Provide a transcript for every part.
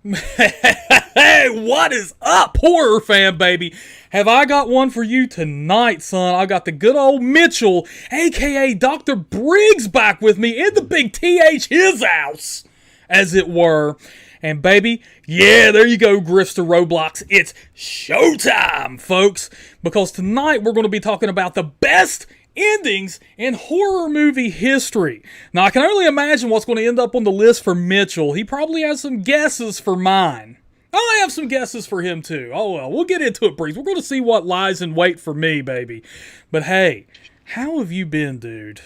Hey, what is up, horror fan baby? Have I got one for you tonight, son? I got the good old Mitchell, aka Dr. Briggs, back with me in the big TH his house, as it were. And baby, yeah, there you go, Grifter Roblox. It's showtime, folks. Because tonight we're going to be talking about the best endings in horror movie history. Now, I can only imagine what's going to end up on the list for Mitchell. He probably has some guesses for mine. I have some guesses for him, too. Oh, well, we'll get into it, Breeze. We're going to see what lies in wait for me, baby. But hey, how have you been, dude?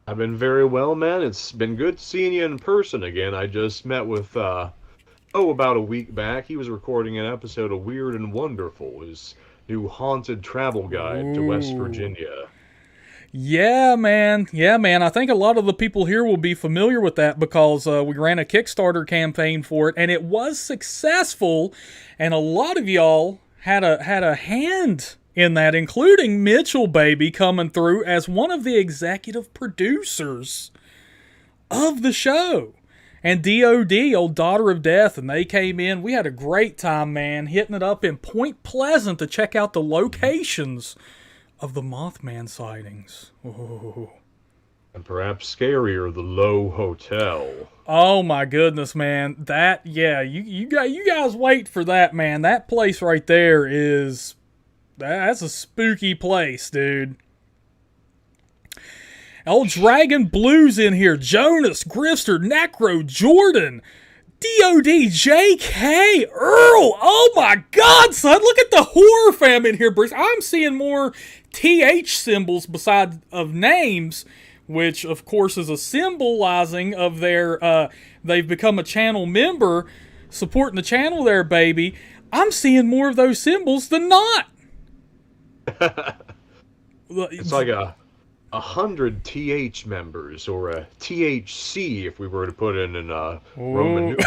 I've been very well, man. It's been good seeing you in person again. I just met with, about a week back. He was recording an episode of Weird and Wonderful, his new haunted travel guide to West Virginia. Yeah, man. Yeah, man. I think a lot of the people here will be familiar with that because we ran a Kickstarter campaign for it, and it was successful. And a lot of y'all had a hand in that, including Mitchell, baby, coming through as one of the executive producers of the show. And DOD, old Daughter of Death, and they came in. We had a great time, man, hitting it up in Point Pleasant to check out the locations of the Mothman sightings. Ooh. And perhaps scarier, the Low Hotel. Oh my goodness, man. That, yeah, you guys wait for that, man. That place right there that's a spooky place, dude. Old Dragon Blues in here. Jonas, Grifter, Necro, Jordan, DOD, JK, Earl. Oh my God, son. Look at the horror fam in here, Bruce. I'm seeing more TH symbols besides of names, which of course is a symbolizing of their, they've become a channel member, supporting the channel there, baby. I'm seeing more of those symbols than not. It's like 100 TH members, or a THC if we were to put in Roman numerals.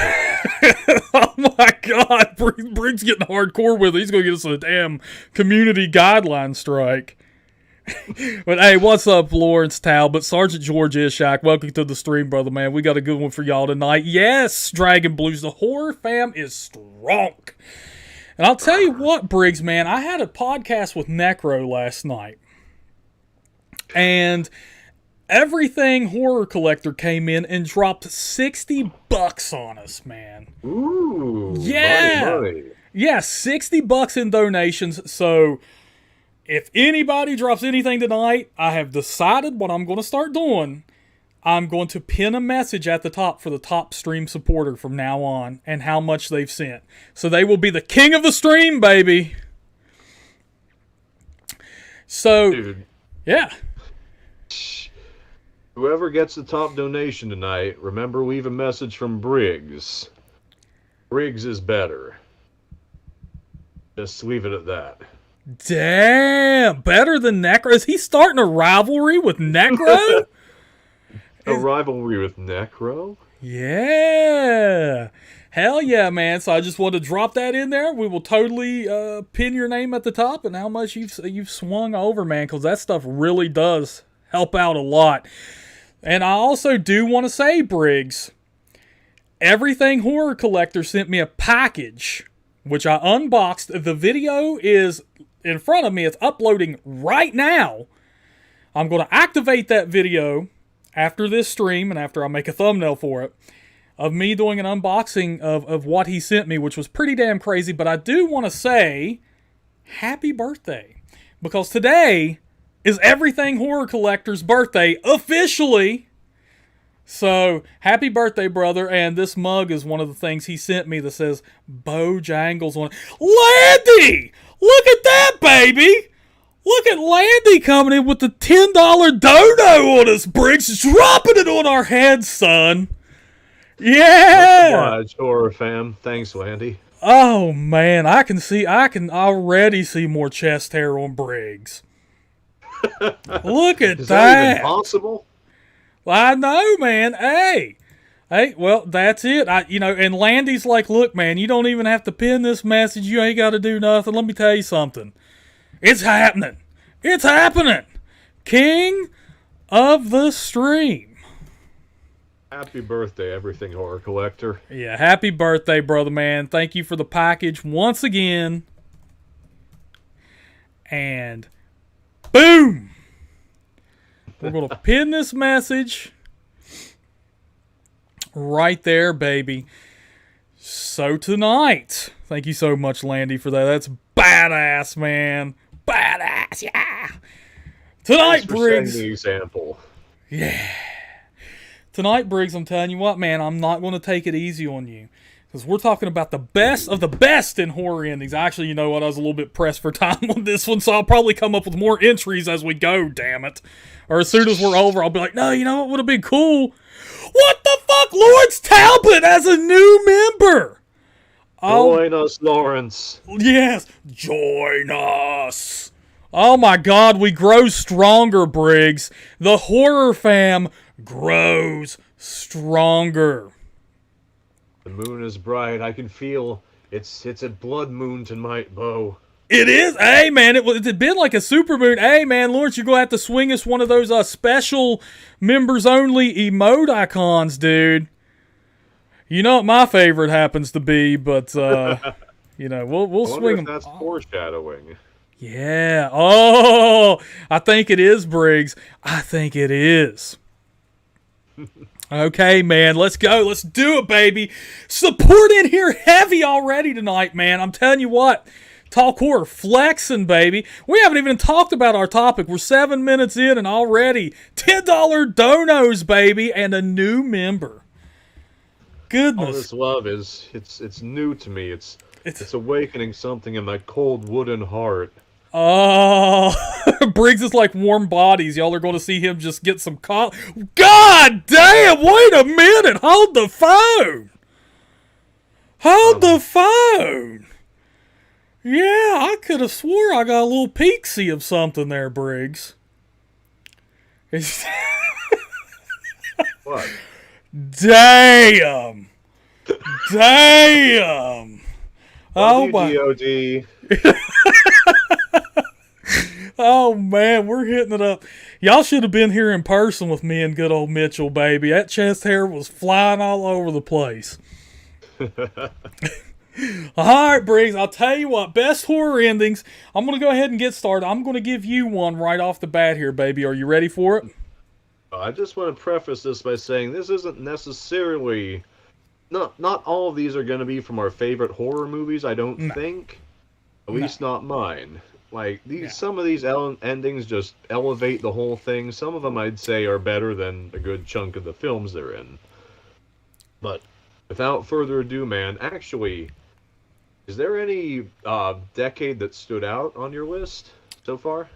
Oh my God, Briggs getting hardcore with it. He's going to get us a damn community guideline strike. But hey, what's up, Lawrence Talbot, Sergeant George Ishak? Welcome to the stream, brother, man. We got a good one for y'all tonight. Yes, Dragon Blues, the horror fam is strong. And I'll tell you what, Briggs, man, I had a podcast with Necro last night. And Everything Horror Collector came in and dropped $60 on us, man. Ooh, yeah, money. Yeah, $60 in donations. So if anybody drops anything tonight, I have decided what I'm going to start doing. I'm going to pin a message at the top for the top stream supporter from now on and how much they've sent. So they will be the king of the stream, baby. So, Dude. Yeah. Whoever gets the top donation tonight, remember, leave a message from Briggs. Briggs is better. Just leave it at that. Damn, better than Necro? Is he starting a rivalry with Necro? A rivalry with Necro? Yeah. Hell yeah, man. So I just wanted to drop that in there. We will totally pin your name at the top and how much you've swung over, man, because that stuff really does help out a lot. And I also do want to say, Briggs, Everything Horror Collector sent me a package, which I unboxed. The video is in front of me. It's uploading right now. I'm going to activate that video after this stream and after I make a thumbnail for it of me doing an unboxing of what he sent me, which was pretty damn crazy. But I do want to say happy birthday, because today is Everything Horror Collector's birthday officially. So happy birthday, brother. And this mug is one of the things he sent me that says Bojangles on it. Landy! Look at that, baby! Look at Landy coming in with the $10 dono on us, Briggs. Dropping it on our heads, son. Yeah! Much horror fam. Thanks, Landy. Oh, man. I can already see more chest hair on Briggs. Look at Is that. Even possible? I know, man. Hey, well, that's it. And Landy's like, look, man, you don't even have to pin this message. You ain't got to do nothing. Let me tell you something. It's happening. It's happening. King of the stream. Happy birthday, Everything Horror Collector. Yeah, happy birthday, brother man. Thank you for the package once again. And boom! We're going to pin this message right there, baby. So tonight, thank you so much, Landy, for that. That's badass, man. Badass, yeah. Tonight, Thanks for Briggs. sending the example. Yeah. Tonight, Briggs, I'm telling you what, man, I'm not going to take it easy on you. Because we're talking about the best of the best in horror endings. Actually, you know what? I was a little bit pressed for time on this one, so I'll probably come up with more entries as we go, damn it. Or as soon as we're over, I'll be like, no, you know what would have been cool? What the fuck? Lawrence Talbot as a new member! Join us, Lawrence. Yes, join us. Oh my God, we grow stronger, Briggs. The horror fam grows stronger. The moon is bright. I can feel it's a blood moon tonight, Bo. It is. Hey, man, it had been like a supermoon. Hey, man, Lawrence, you're going to have to swing us one of those special members-only emote icons, dude. You know what my favorite happens to be, but, you know, we'll swing them. That's foreshadowing. Yeah. Oh, I think it is, Briggs. I think it is. Okay, man, let's go. Let's do it, baby. Support in here heavy already tonight, man. I'm telling you what. Talk horror flexing, baby. We haven't even talked about our topic. We're 7 minutes in and already $10 donos, baby, and a new member. Goodness. All this love is it's new to me. It's awakening something in my cold wooden heart. Oh, Briggs is like warm bodies. Y'all are going to see him just get some God damn, wait a minute. Hold the phone. Hold the phone. Yeah, I could have swore I got a little peeksy of something there, Briggs. What? Damn. Damn. Oh my. DOD. Oh man, we're hitting it up. Y'all should have been here in person with me and good old Mitchell, baby. That chest hair was flying all over the place. Alright, Briggs, I'll tell you what, best horror endings. I'm going to go ahead and get started. I'm going to give you one right off the bat here, baby. Are you ready for it? I just want to preface this by saying this isn't necessarily... Not all of these are going to be from our favorite horror movies, I don't think. At least not mine. Like, some of these endings just elevate the whole thing. Some of them I'd say are better than a good chunk of the films they're in. But without further ado, man, actually... Is there any decade that stood out on your list so far?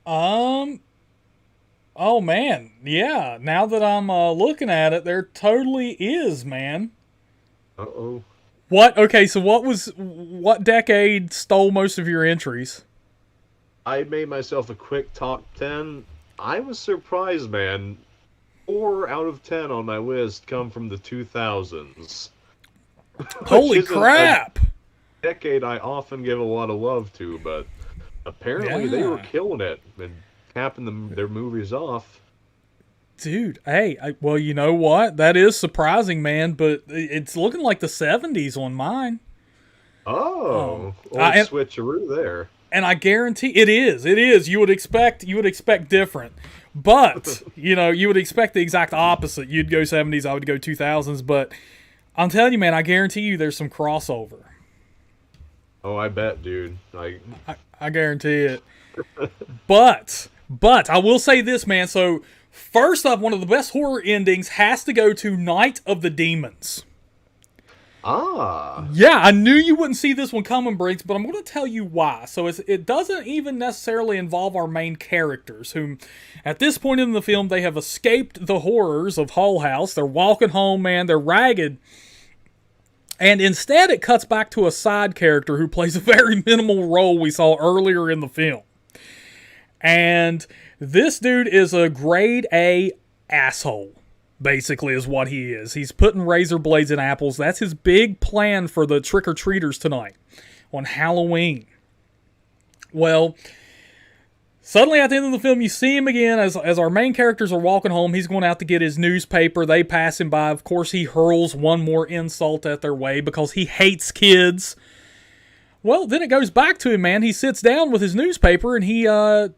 Oh man, yeah. Now that I'm looking at it, there totally is, man. Uh-oh. What? Okay, so what decade stole most of your entries? I made myself a quick top 10. I was surprised, man. 4 out of 10 on my list come from the 2000s. Holy crap! Decade I often give a lot of love to, but apparently they were killing it and capping their movies off. Dude, hey, well, you know what? That is surprising, man, but it's looking like the 70s on mine. Oh, switcheroo there. And I guarantee it is. It is. You would expect different. But, you know, you would expect the exact opposite. You'd go 70s, I would go 2000s, but I'm telling you, man, I guarantee you there's some crossover. Oh, I bet, dude. I guarantee it. But I will say this, man. So, first up, one of the best horror endings has to go to Night of the Demons. Ah. Yeah, I knew you wouldn't see this one coming, Briggs, but I'm going to tell you why. So, it doesn't even necessarily involve our main characters, whom, at this point in the film, they have escaped the horrors of Hull House. They're walking home, man. They're ragged. And instead, it cuts back to a side character who plays a very minimal role we saw earlier in the film. And this dude is a grade A asshole, basically, is what he is. He's putting razor blades in apples. That's his big plan for the trick-or-treaters tonight on Halloween. Well, Suddenly, at the end of the film, you see him again as our main characters are walking home. He's going out to get his newspaper. They pass him by. Of course, he hurls one more insult at their way because he hates kids. Well, then it goes back to him, man. He sits down with his newspaper and he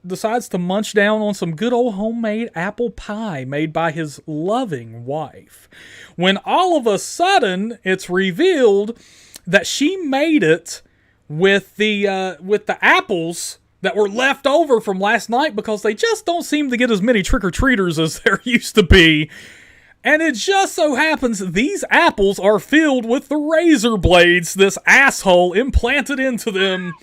decides to munch down on some good old homemade apple pie made by his loving wife. When all of a sudden, it's revealed that she made it with the apples that were left over from last night because they just don't seem to get as many trick-or-treaters as there used to be. And it just so happens these apples are filled with the razor blades this asshole implanted into them.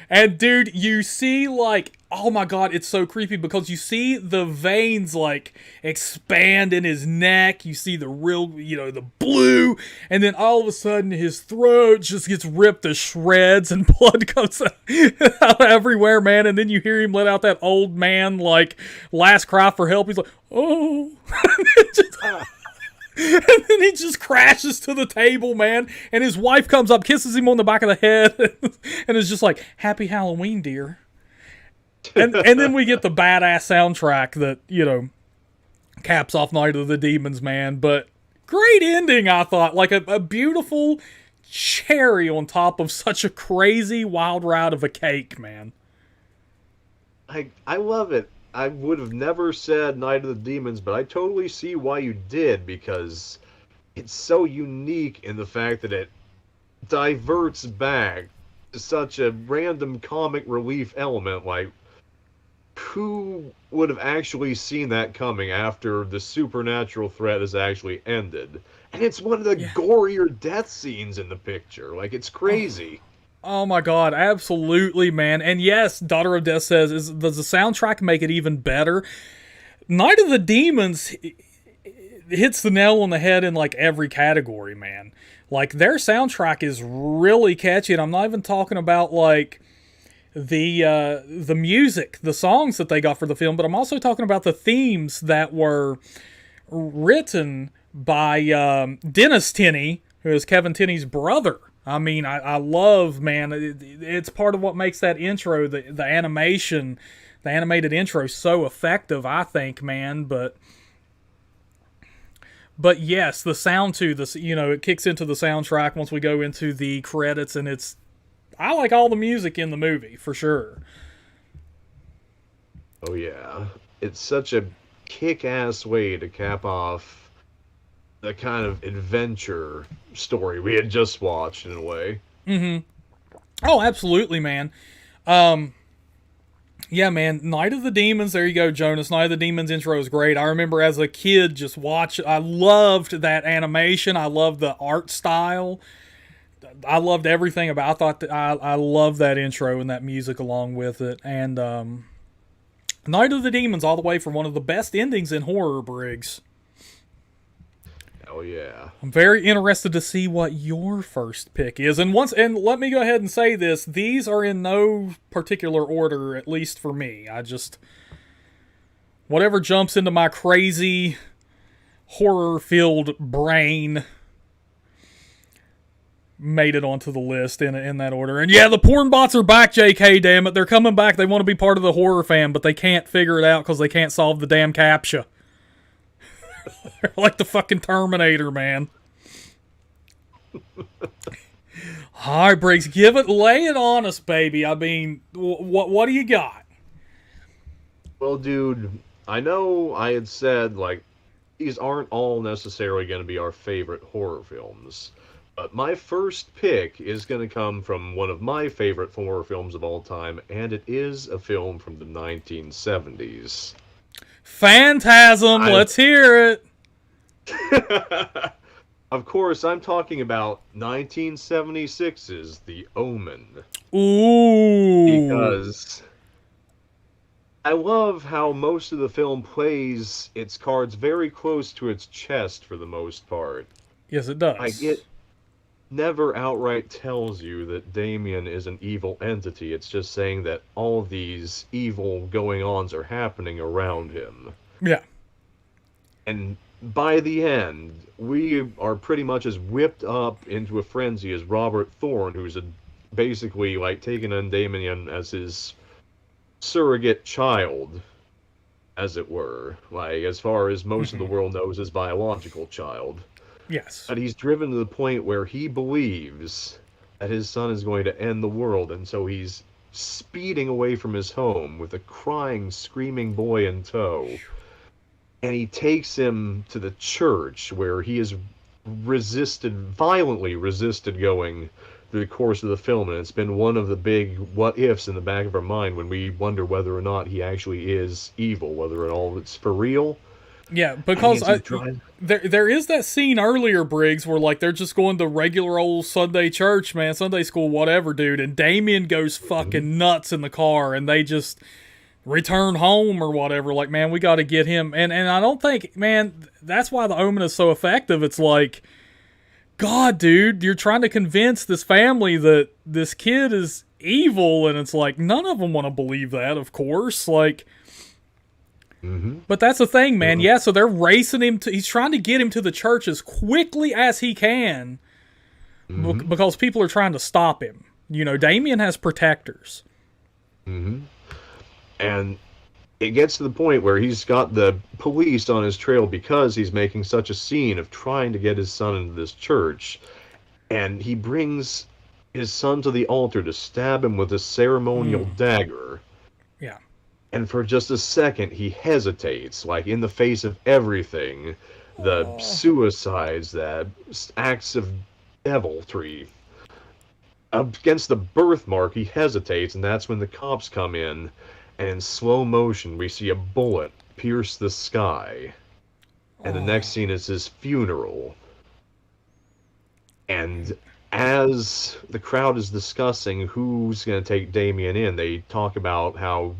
And dude, you see like, oh my god, it's so creepy because you see the veins like expand in his neck. You see the real, the blue. And then all of a sudden his throat just gets ripped to shreds and blood comes out everywhere, man. And then you hear him let out that old man like last cry for help. He's like, oh. And then he just crashes to the table, man. And his wife comes up, kisses him on the back of the head, and is just like, "Happy Halloween, dear." And then we get the badass soundtrack that, caps off Night of the Demons, man. But great ending, I thought. Like a beautiful cherry on top of such a crazy wild ride of a cake, man. I love it. I would have never said Night of the Demons, but I totally see why you did, because it's so unique in the fact that it diverts back to such a random comic relief element. Like, who would have actually seen that coming after the supernatural threat has actually ended? And it's one of the gorier death scenes in the picture. Like, it's crazy. Oh my god, absolutely, man. And yes, Daughter of Death says, does the soundtrack make it even better? Night of the Demons hits the nail on the head in like every category, man. Like their soundtrack is really catchy, and I'm not even talking about like the music, the songs that they got for the film, but I'm also talking about the themes that were written by Dennis Tenney, who is Kevin Tenney's brother. I mean, I love, man, it's part of what makes that intro, the animation, the animated intro so effective, I think, man. But yes, the sound too, it kicks into the soundtrack once we go into the credits, and I like all the music in the movie, for sure. Oh yeah, it's such a kick-ass way to cap off the kind of adventure story we had just watched, in a way. Mm-hmm. Oh, absolutely, man. Yeah, man. Night of the Demons. There you go, Jonas. Night of the Demons intro is great. I remember as a kid just I loved that animation. I loved the art style. I loved everything about. I thought that I loved that intro and that music along with it. And Night of the Demons, all the way from one of the best endings in horror, Briggs. Oh yeah. I'm very interested to see what your first pick is. And let me go ahead and say this. These are in no particular order, at least for me. Whatever jumps into my crazy horror-filled brain made it onto the list in that order. And yeah, the porn bots are back, JK, damn it. They're coming back. They want to be part of the horror fam, but they can't figure it out because they can't solve the damn CAPTCHA. They're like the fucking Terminator, man. All right, Briggs, lay it on us, baby. I mean, what do you got? Well, dude, I know I had said, like, these aren't all necessarily going to be our favorite horror films, but my first pick is going to come from one of my favorite horror films of all time, and it is a film from the 1970s. Phantasm, let's hear it. Of course, I'm talking about 1976's The Omen. Ooh. Because I love how most of the film plays its cards very close to its chest for the most part. Yes, it does. Like, it never outright tells you that Damien is an evil entity. It's just saying that all these evil going-ons are happening around him. Yeah. And by the end, we are pretty much as whipped up into a frenzy as Robert Thorne, who's basically like taking on Damien as his surrogate child, as it were, like as far as most of the world knows, his biological child. Yes. But he's driven to the point where he believes that his son is going to end the world, and so he's speeding away from his home with a crying, screaming boy in tow. And he takes him to the church where he has violently resisted going through the course of the film, and it's been one of the big what ifs in the back of our mind when we wonder whether or not he actually is evil, whether at all it's for real. Yeah, because there is that scene earlier, Briggs, where like they're just going to regular old Sunday church, man, Sunday school, whatever, dude, and Damien goes fucking nuts in the car, and they just return home or whatever. Like, man, we got to get him, and I don't think, man, that's why the Omen is so effective. It's like, God, dude, you're trying to convince this family that this kid is evil, and it's like none of them want to believe that, of course, like. But that's the thing, man. Yeah, so they're racing him he's trying to get him to the church as quickly as he can because people are trying to stop him. You know, Damien has protectors. And it gets to the point where he's got the police on his trail because he's making such a scene of trying to get his son into this church. And he brings his son to the altar to stab him with a ceremonial dagger. Yeah. And for just a second, he hesitates, like in the face of everything. The suicides, the acts of deviltry. Against the birthmark, he hesitates, and that's when the cops come in. And in slow motion, we see a bullet pierce the sky. And the next scene is his funeral. And as the crowd is discussing who's going to take Damien in, they talk about how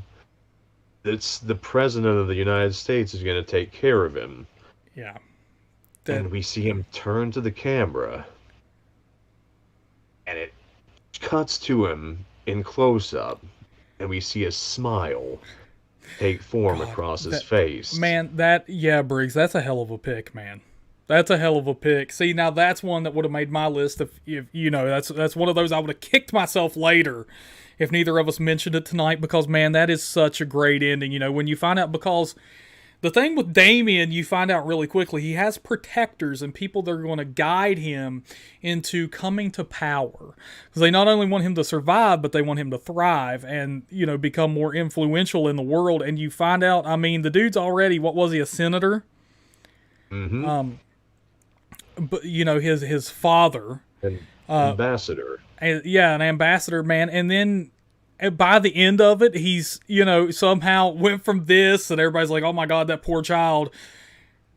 it's the president of the United States is going to take care of him. Yeah. And we see him turn to the camera. And it cuts to him in close-up. And we see a smile take form across his face. Man, Briggs, that's a hell of a pick, man. That's a hell of a pick. See, now that's one that would have made my list if you know, that's one of those I would have kicked myself later if neither of us mentioned it tonight, because, man, that is such a great ending. You know, when you find out, because the thing with Damien, you find out really quickly, he has protectors and people that are going to guide him into coming to power. Because they not only want him to survive, but they want him to thrive and, you know, become more influential in the world. And you find out, I mean, the dude's already, what was he, a senator? But, you know, his father. An ambassador. An ambassador, man. And then by the end of it, he's, you know, somehow went from this, and everybody's like, oh my God, that poor child.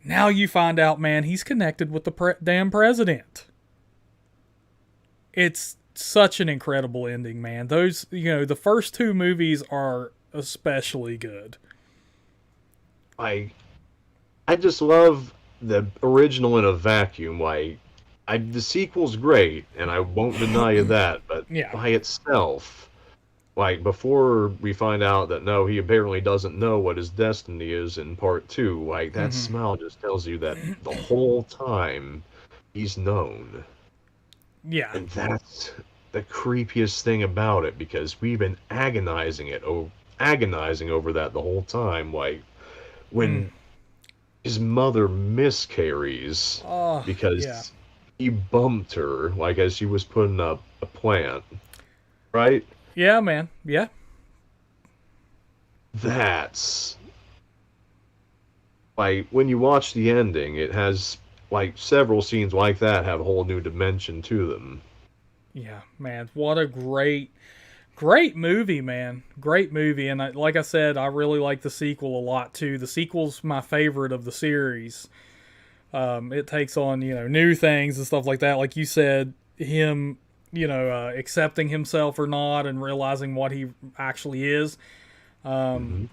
Now you find out, man, he's connected with the damn president. It's such an incredible ending, man. Those, you know, the first two movies are especially good. I just love the original in a vacuum. Like, the sequel's great, and I won't deny you that, but by itself, like, before we find out that, no, he apparently doesn't know what his destiny is in part two, like, that smile just tells you that the whole time he's known. Yeah. And that's the creepiest thing about it, because we've been agonizing over that the whole time, like, when his mother miscarries because he bumped her, like, as she was putting up a plant, right? Yeah, man. Yeah. That's, like, when you watch the ending, it has, like, several scenes like that have a whole new dimension to them. Yeah, man. What a great movie, man. Great movie. And like I said, I really like the sequel a lot, too. The sequel's my favorite of the series. It takes on, you know, new things and stuff like that. Like you said, him, you know, accepting himself or not and realizing what he actually is. But,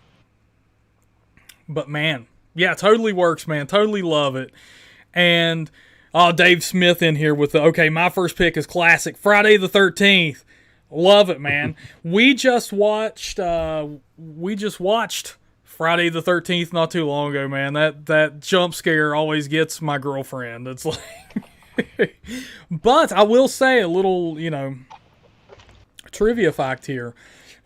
man, yeah, totally works, man. Totally love it. And, Dave Smith in here with my first pick is classic Friday the 13th. Love it, man. We just watched Friday the 13th not too long ago, man. That jump scare always gets my girlfriend. It's like but I will say a little, you know, trivia fact here.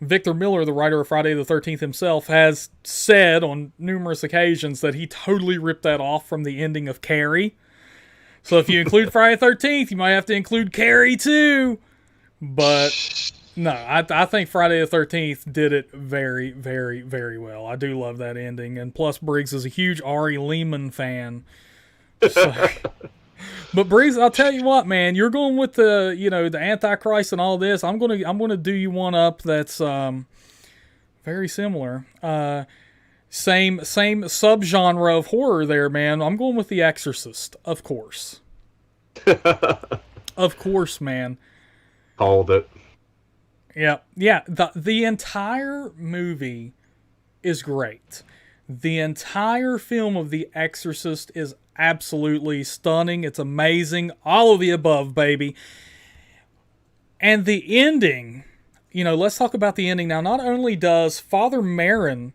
Victor Miller, the writer of Friday the 13th himself, has said on numerous occasions that he totally ripped that off from the ending of Carrie. So if you include Friday the 13th, you might have to include Carrie too. But no, I think Friday the 13th did it very, very, very well. I do love that ending. And plus, Briggs is a huge Ari Lehman fan. So, but Briggs, I'll tell you what, man, you're going with the Antichrist and all this. I'm gonna do you one up that's very similar. Same subgenre of horror there, man. I'm going with The Exorcist, of course. Of course, man. Called it. Yeah. The entire movie is great. The entire film of The Exorcist is absolutely stunning. It's amazing. All of the above, baby. And the ending, let's talk about the ending now. Not only does Father Merrin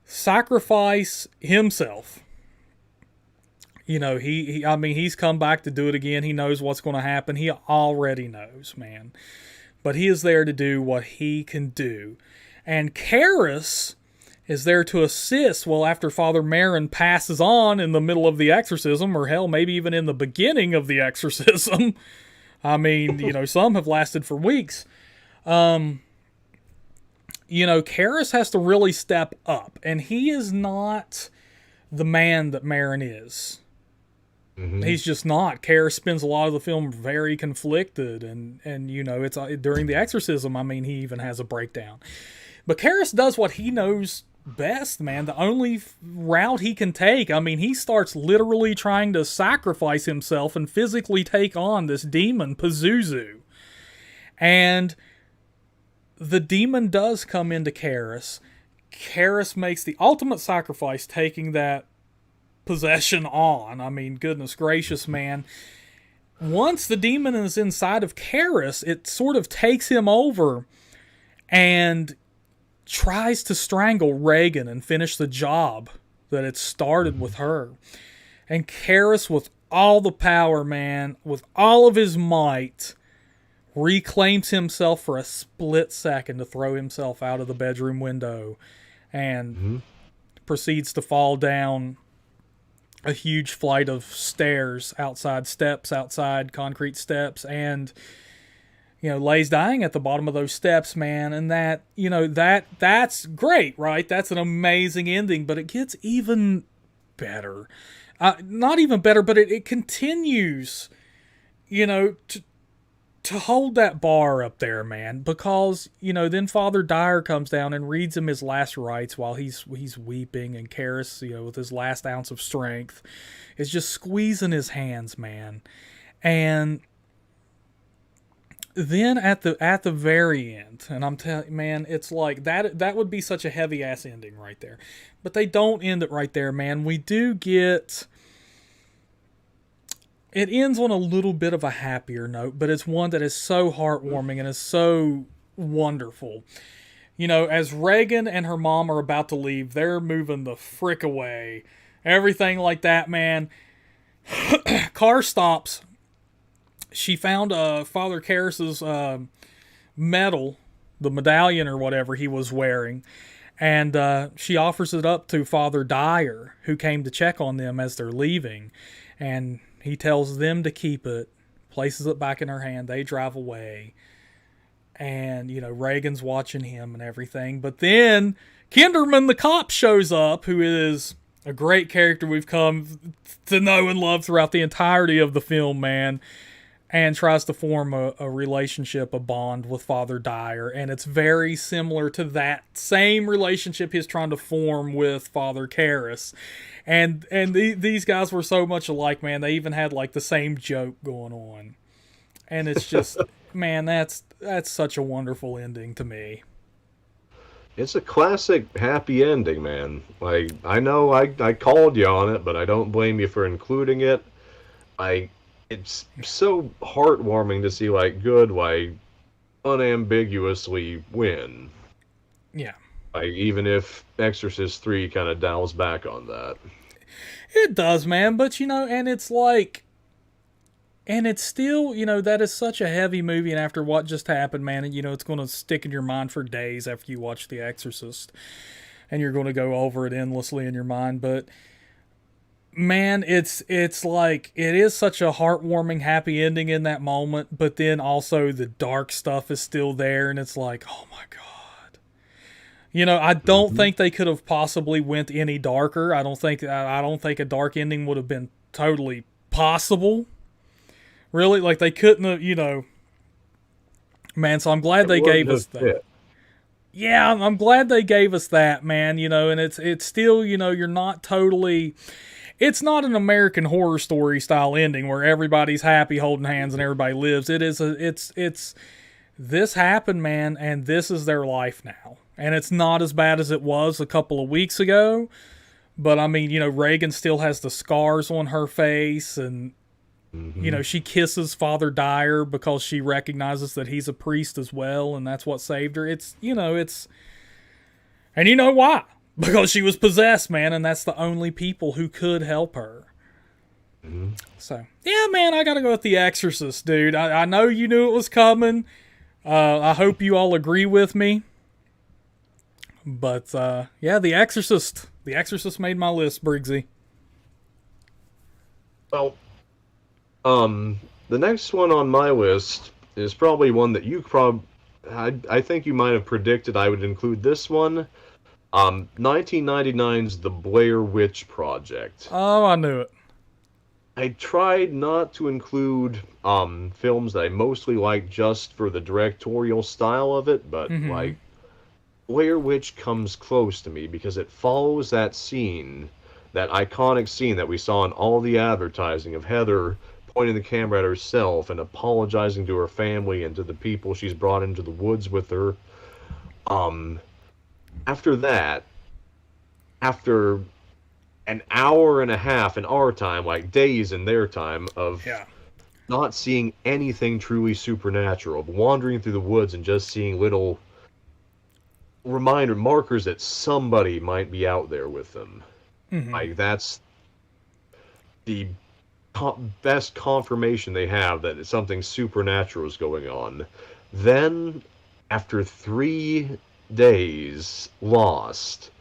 sacrifice himself, he's come back to do it again. He knows what's going to happen. He already knows, man. But he is there to do what he can do. And Karis is there to assist. Well, after Father Merrin passes on in the middle of the exorcism, or hell, maybe even in the beginning of the exorcism. Some have lasted for weeks. Karis has to really step up. And he is not the man that Merrin is. Mm-hmm. He's just not. Karis spends a lot of the film very conflicted, and it's during the exorcism. He even has a breakdown. But Karis does what he knows best, man. The only route he can take. He starts literally trying to sacrifice himself and physically take on this demon, Pazuzu. And the demon does come into Karis. Karis makes the ultimate sacrifice, taking that possession on. Goodness gracious, man. Once the demon is inside of Karis, it sort of takes him over and tries to strangle Regan and finish the job that it started with her. And Karis, with all the power, man, with all of his might, reclaims himself for a split second to throw himself out of the bedroom window and proceeds to fall down a huge flight of stairs, outside concrete steps, and lays dying at the bottom of those steps, man. And that's great, right? That's an amazing ending, but it gets even better. Not even better, but it continues, to hold that bar up there, man, because, then Father Dyer comes down and reads him his last rites while he's weeping, and Karis, with his last ounce of strength, is just squeezing his hands, man. And then at the very end, and I'm telling you, man, it's like that would be such a heavy ass ending right there. But they don't end it right there, man. We do get... It ends on a little bit of a happier note, but it's one that is so heartwarming and is so wonderful. As Regan and her mom are about to leave, they're moving the frick away. Everything like that, man. Car stops. She found Father Karras's medal, the medallion or whatever he was wearing, and she offers it up to Father Dyer, who came to check on them as they're leaving, and he tells them to keep it, places it back in her hand. They drive away. And, Reagan's watching him and everything. But then Kinderman the cop shows up, who is a great character we've come to know and love throughout the entirety of the film, man. And tries to form a relationship, a bond with Father Dyer. And it's very similar to that same relationship he's trying to form with Father Karras. And these guys were so much alike, man. They even had like the same joke going on. And it's just, man, that's such a wonderful ending to me. It's a classic happy ending, man. Like, I know I called you on it, but I don't blame you for including it. It's so heartwarming to see, good, unambiguously win. Yeah. Even if Exorcist 3 kind of dials back on that. It does, man. But, and it's like, And it's still, that is such a heavy movie, and after what just happened, man, and it's going to stick in your mind for days after you watch The Exorcist, and you're going to go over it endlessly in your mind. But man, it's like, it is such a heartwarming, happy ending in that moment, but then also the dark stuff is still there, and it's like, oh my god. I don't think they could have possibly went any darker. I don't think a dark ending would have been totally possible. Really, like they couldn't have, man. So I'm glad they gave us that. Yeah, I'm glad they gave us that, man. And it's still, you're not totally. It's not an American Horror Story style ending where everybody's happy, holding hands, and everybody lives. It's this happened, man, and this is their life now, and it's not as bad as it was a couple of weeks ago. But I mean, Reagan still has the scars on her face, and she kisses Father Dyer because she recognizes that he's a priest as well, and that's what saved her. And you know why? Because she was possessed, man, and that's the only people who could help her. So, yeah, man, I gotta go with The Exorcist, dude. I know you knew it was coming. I hope you all agree with me. But, yeah, The Exorcist. The Exorcist made my list, Briggsy. Well, the next one on my list is probably one that I think you might have predicted I would include this one. 1999's The Blair Witch Project. Oh, I knew it. I tried not to include films that I mostly like just for the directorial style of it, but like Blair Witch comes close to me because it follows that scene, that iconic scene that we saw in all the advertising of Heather pointing the camera at herself and apologizing to her family and to the people she's brought into the woods with her. After that, after an hour and a half in our time, like days in their time, of not seeing anything truly supernatural, of wandering through the woods and just seeing little reminder markers that somebody might be out there with them. Like, that's the best confirmation they have that something supernatural is going on. Then, after 3 days lost,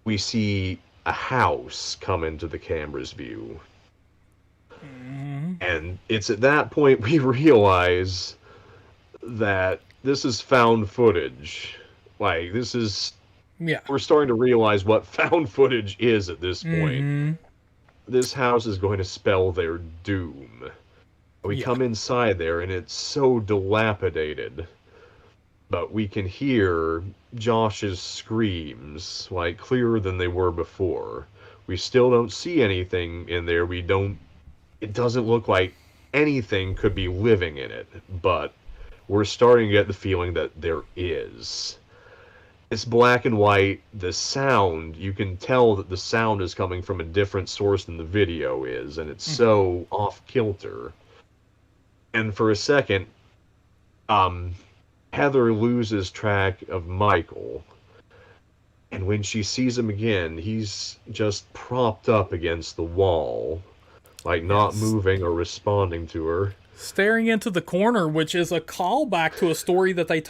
we see a house come into the camera's view. And it's at that point we realize that this is found footage. Like, this is... We're starting to realize what found footage is at this point. This house is going to spell their doom. We come inside there, and it's so dilapidated. But we can hear Josh's screams, like, clearer than they were before. We still don't see anything in there. It doesn't look like anything could be living in it. But we're starting to get the feeling that there is. It's black and white. The sound, you can tell that the sound is coming from a different source than the video is, and it's so off-kilter. And for a second, Heather loses track of Michael. And when she sees him again, he's just propped up against the wall, like not moving or responding to her. Staring into the corner, which is a callback to a story that they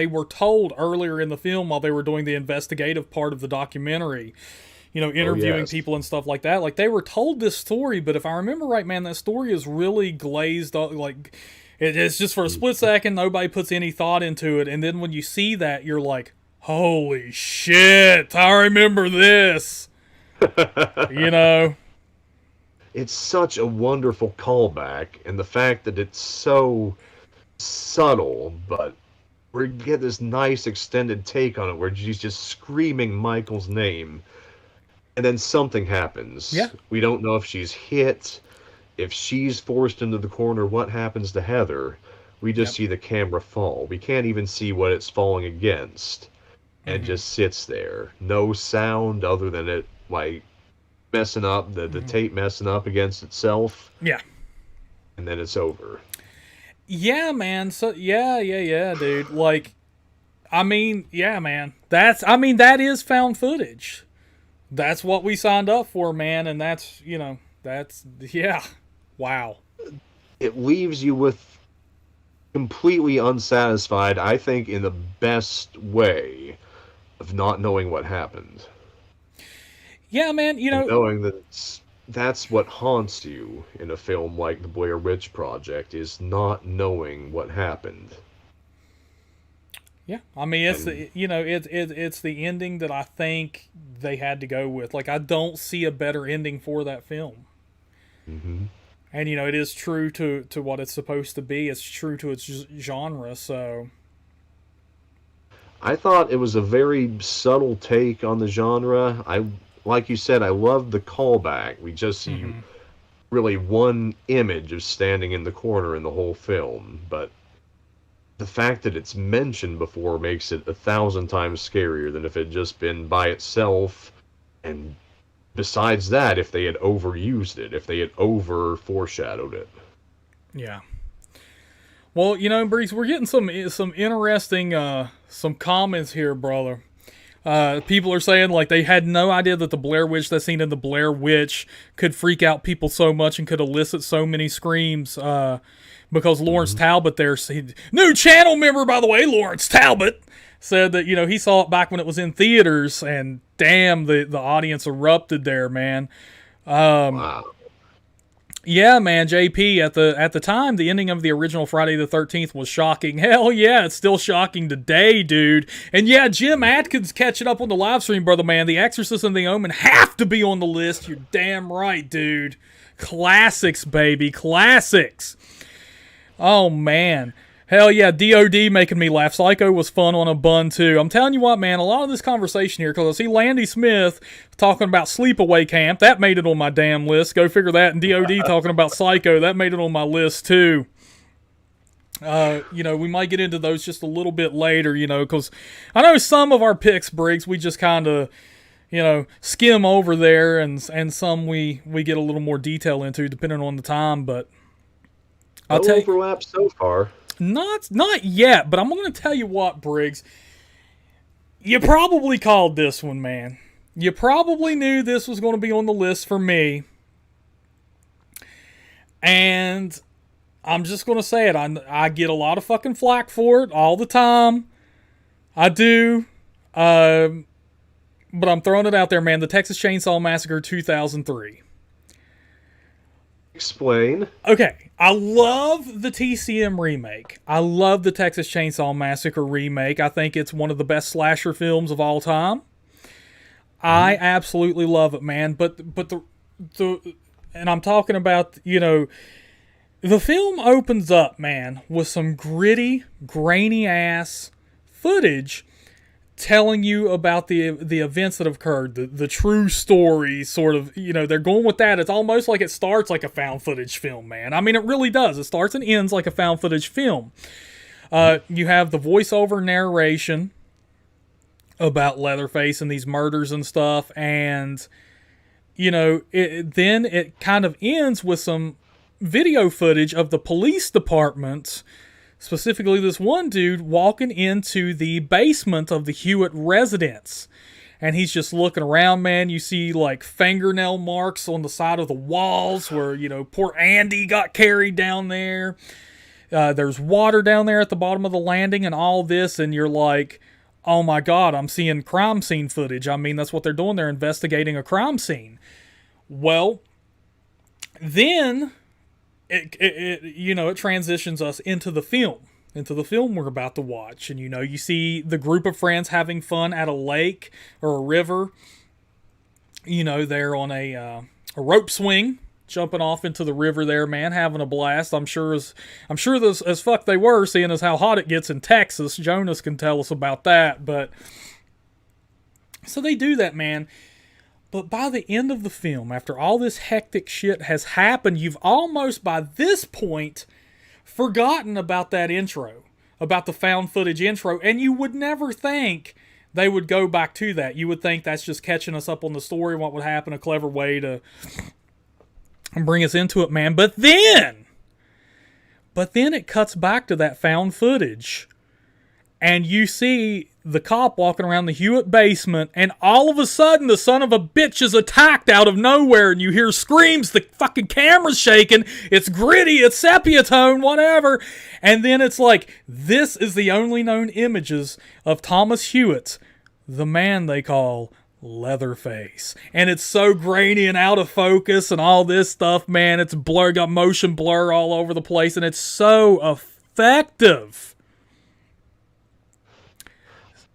were told earlier in the film while they were doing the investigative part of the documentary. Interviewing people and stuff like that. Like, they were told this story, but if I remember right, man, that story is really glazed up. Like, it's just for a split second, nobody puts any thought into it, and then when you see that, you're like, holy shit, I remember this. It's such a wonderful callback, and the fact that it's so subtle, but we get this nice extended take on it where she's just screaming Michael's name, and then something happens. We don't know if she's hit, if she's forced into the corner, what happens to Heather. We just see the camera fall. We can't even see what it's falling against. And it just sits there. No sound other than it, like, messing up, the tape messing up against itself. And then it's over. Yeah, man. So, yeah, dude. Like, I mean, yeah, man. That is found footage. That's what we signed up for, man. And that's, yeah. Wow. it leaves you with completely unsatisfied, I think, in the best way of not knowing what happened. Yeah, man, And knowing that that's what haunts you in a film like The Blair Witch Project, is not knowing what happened. yeah. I mean, it's And it's the ending that I think they had to go with. Like, I don't see a better ending for that film. mhm. And it is true to what it's supposed to be. It's true to its genre. So I thought it was a very subtle take on the genre. Like you said, I loved the callback. We just see really one image of standing in the corner in the whole film, but the fact that it's mentioned before makes it 1,000 times scarier than if it had just been by itself. And besides that, if they had overused it, if they had over foreshadowed it. yeah. Well, Breeze, we're getting some interesting some comments here, brother. People are saying like they had no idea that the Blair Witch, that scene in the Blair Witch, could freak out people so much and could elicit so many screams. Because Lawrence Talbot, new channel member, by the way, Lawrence Talbot, said that he saw it back when it was in theaters, and damn, the audience erupted there, man. Wow. Yeah, man, JP, at the time, the ending of the original Friday the 13th was shocking. Hell yeah, it's still shocking today, dude. And yeah, Jim Atkins catching up on the live stream, brother, man. The Exorcist and the Omen have to be on the list. You're damn right, dude. Classics, baby. Classics. Oh, man. Hell yeah, DOD making me laugh. Psycho was fun on a bun, too. I'm telling you what, man, a lot of this conversation here, because I see Landy Smith talking about Sleepaway Camp. That made it on my damn list. Go figure that. And DOD talking about Psycho. That made it on my list, too. We might get into those just a little bit later, because I know some of our picks, Briggs, we just kind of, skim over there, and some we get a little more detail into, depending on the time, but No overlap so far. Not yet, but I'm going to tell you what, Briggs. You probably called this one, man. You probably knew this was going to be on the list for me. And I'm just going to say it. I get a lot of fucking flack for it all the time. I do. But I'm throwing it out there, man. The Texas Chainsaw Massacre 2003. Explain. Okay, I love the TCM remake. I love the Texas Chainsaw Massacre remake. I think it's one of the best slasher films of all time. I absolutely love it, man. But the and I'm talking about, the film opens up, man, with some gritty, grainy ass footage telling you about the events that have occurred, the true story, sort of, they're going with that. It's almost like it starts like a found footage film, man. I mean, it really does. It starts and ends like a found footage film. You have the voiceover narration about Leatherface and these murders and stuff, and, then it kind of ends with some video footage of the police department, specifically this one dude walking into the basement of the Hewitt residence. And he's just looking around, man. You see, like, fingernail marks on the side of the walls where, poor Andy got carried down there. There's water down there at the bottom of the landing and all this. And you're like, oh my God, I'm seeing crime scene footage. I mean, that's what they're doing. They're investigating a crime scene. Well, then it transitions us into the film we're about to watch. And, you see the group of friends having fun at a lake or a river. They're on a rope swing, jumping off into the river there, man, having a blast. I'm sure as fuck they were, seeing as how hot it gets in Texas. Jonas can tell us about that. But so they do that, man. But by the end of the film, after all this hectic shit has happened, you've almost, by this point, forgotten about that intro, about the found footage intro, and you would never think they would go back to that. You would think that's just catching us up on the story, what would happen, a clever way to bring us into it, man. But then it cuts back to that found footage, and you see the cop walking around the Hewitt basement, and all of a sudden the son of a bitch is attacked out of nowhere, and you hear screams, the fucking camera's shaking, it's gritty, it's sepia tone, whatever, and then it's like, this is the only known images of Thomas Hewitt, the man they call Leatherface. And it's so grainy and out of focus and all this stuff, man. It's blur, got motion blur all over the place, and it's so effective.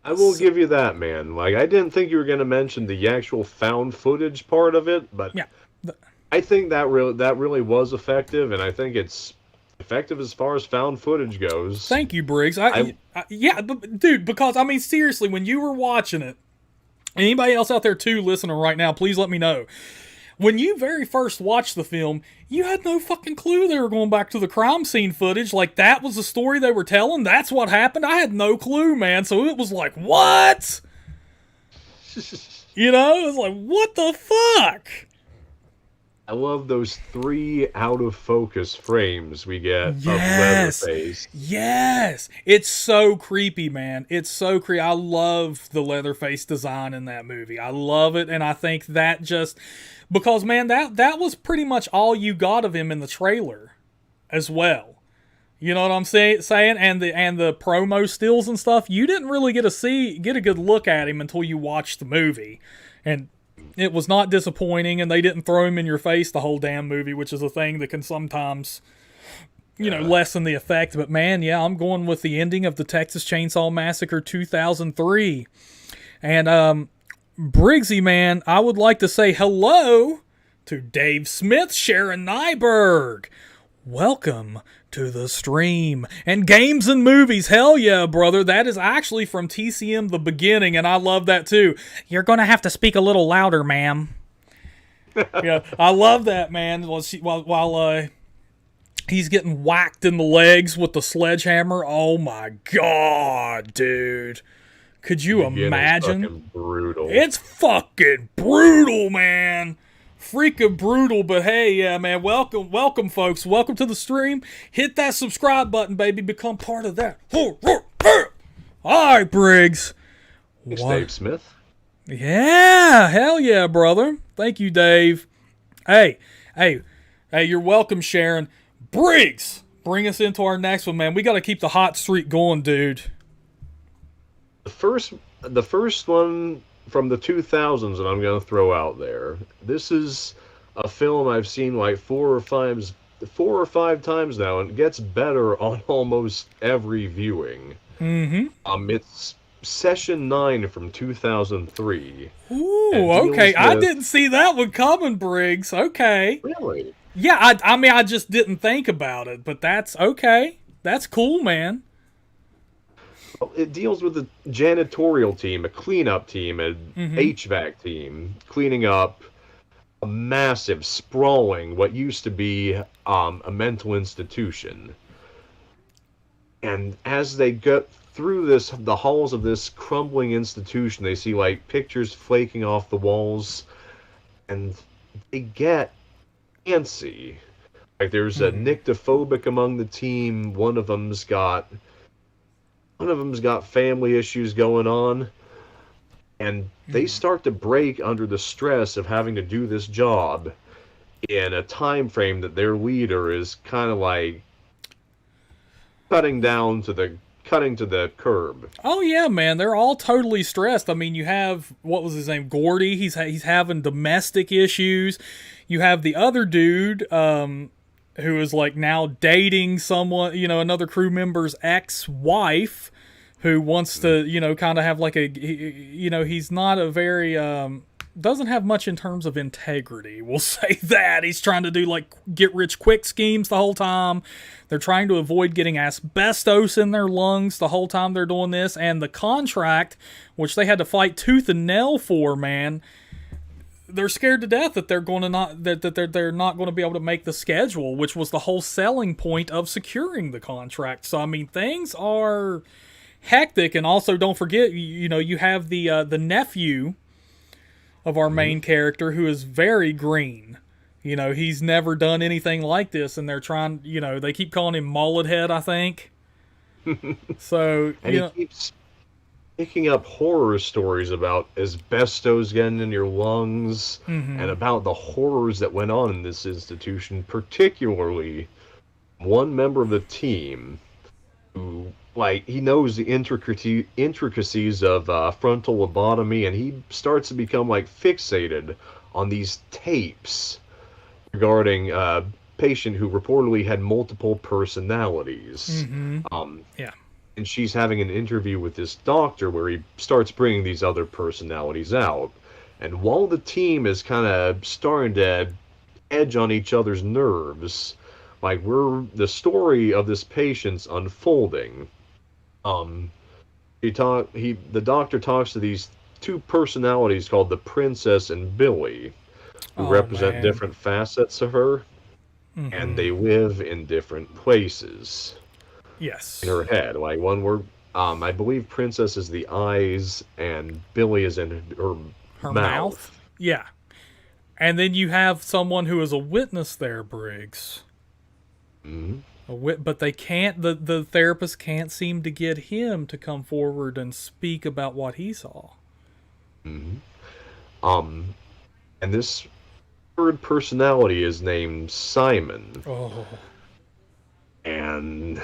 I will give you that, man. Like, I didn't think you were going to mention the actual found footage part of it, but yeah. I think that really was effective, and I think it's effective as far as found footage goes. Thank you, Briggs. Yeah, but, dude, because, I mean, seriously, when you were watching it, anybody else out there, too, listening right now, please let me know. When you very first watched the film, you had no fucking clue they were going back to the crime scene footage. Like, that was the story they were telling. That's what happened. I had no clue, man. So it was like, what? You know, it was like, what the fuck? I love those 3 out-of-focus frames we get of Leatherface. Yes! It's so creepy, man. It's so creepy. I love the Leatherface design in that movie. I love it, and I think that just... Because, man, that was pretty much all you got of him in the trailer as well. You know what I'm saying? And the promo stills and stuff, you didn't really get a good look at him until you watched the movie. And it was not disappointing, and they didn't throw him in your face the whole damn movie, which is a thing that can sometimes, lessen the effect. But, man, yeah, I'm going with the ending of the Texas Chainsaw Massacre 2003. And, Briggsy, man, I would like to say hello to Dave Smith, Sharon Nyberg. Welcome to the stream. And games and movies, hell yeah, brother. That is actually from TCM The Beginning, and I love that too. You're going to have to speak a little louder, ma'am. Yeah, I love that, man. While he's getting whacked in the legs with the sledgehammer. Oh my god, dude. Could you imagine? It's fucking brutal. It's fucking brutal, man. Freaking brutal, but hey, yeah, man. Welcome, folks. Welcome to the stream. Hit that subscribe button, baby. Become part of that. All right, Briggs. Thanks, Dave Smith. Yeah, hell yeah, brother. Thank you, Dave. Hey, you're welcome, Sharon. Briggs, bring us into our next one, man. We got to keep the hot streak going, dude. The first one from the 2000s that I'm going to throw out there. This is a film I've seen like 4 or 5 times now, and it gets better on almost every viewing. Mm-hmm. It's Session 9 from 2003. Ooh, okay. I didn't see that one coming, Briggs. Okay. Really? Yeah, I mean, I just didn't think about it, but that's okay. That's cool, man. It deals with a janitorial team, a cleanup team, an HVAC team, cleaning up a massive, sprawling, what used to be a mental institution. And as they go through the halls of this crumbling institution, they see like pictures flaking off the walls, and they get antsy. Like there's a nyctophobic among the team. One of them's got family issues going on, and they start to break under the stress of having to do this job in a time frame that their leader is kind of like cutting to the curb. Oh yeah, man, they're all totally stressed. I mean, you have, what was his name, Gordy. He's having domestic issues. You have the other dude who is like now dating someone, another crew member's ex-wife, who wants to, kind of have like he's not a very, doesn't have much in terms of integrity. We'll say that. He's trying to do like get rich quick schemes the whole time. They're trying to avoid getting asbestos in their lungs the whole time they're doing this. And the contract, which they had to fight tooth and nail for, man, they're scared to death that they're not going to be able to make the schedule, which was the whole selling point of securing the contract. So I mean, things are hectic. And also, don't forget, you have the nephew of our main character who is very green. He's never done anything like this, and they're trying. They keep calling him Mullet Head, I think. So, And he keeps picking up horror stories about asbestos getting in your lungs and about the horrors that went on in this institution, particularly one member of the team who, like, he knows the intricacies of frontal lobotomy, and he starts to become, like, fixated on these tapes regarding a patient who reportedly had multiple personalities. yeah. And she's having an interview with this doctor where he starts bringing these other personalities out. And while the team is kind of starting to edge on each other's nerves, like the story of this patient's unfolding. The doctor talks to these two personalities called the Princess and Billy, who Oh, represent man. different facets of her, and they live in different places in Yes. her head. Like one where I believe Princess is the eyes and Billy is in her Her mouth? mouth. Yeah. And then you have someone who is a witness there, Briggs. But they can't, the therapist can't seem to get him to come forward and speak about what he saw. Um, and this third personality is named Simon. Oh. And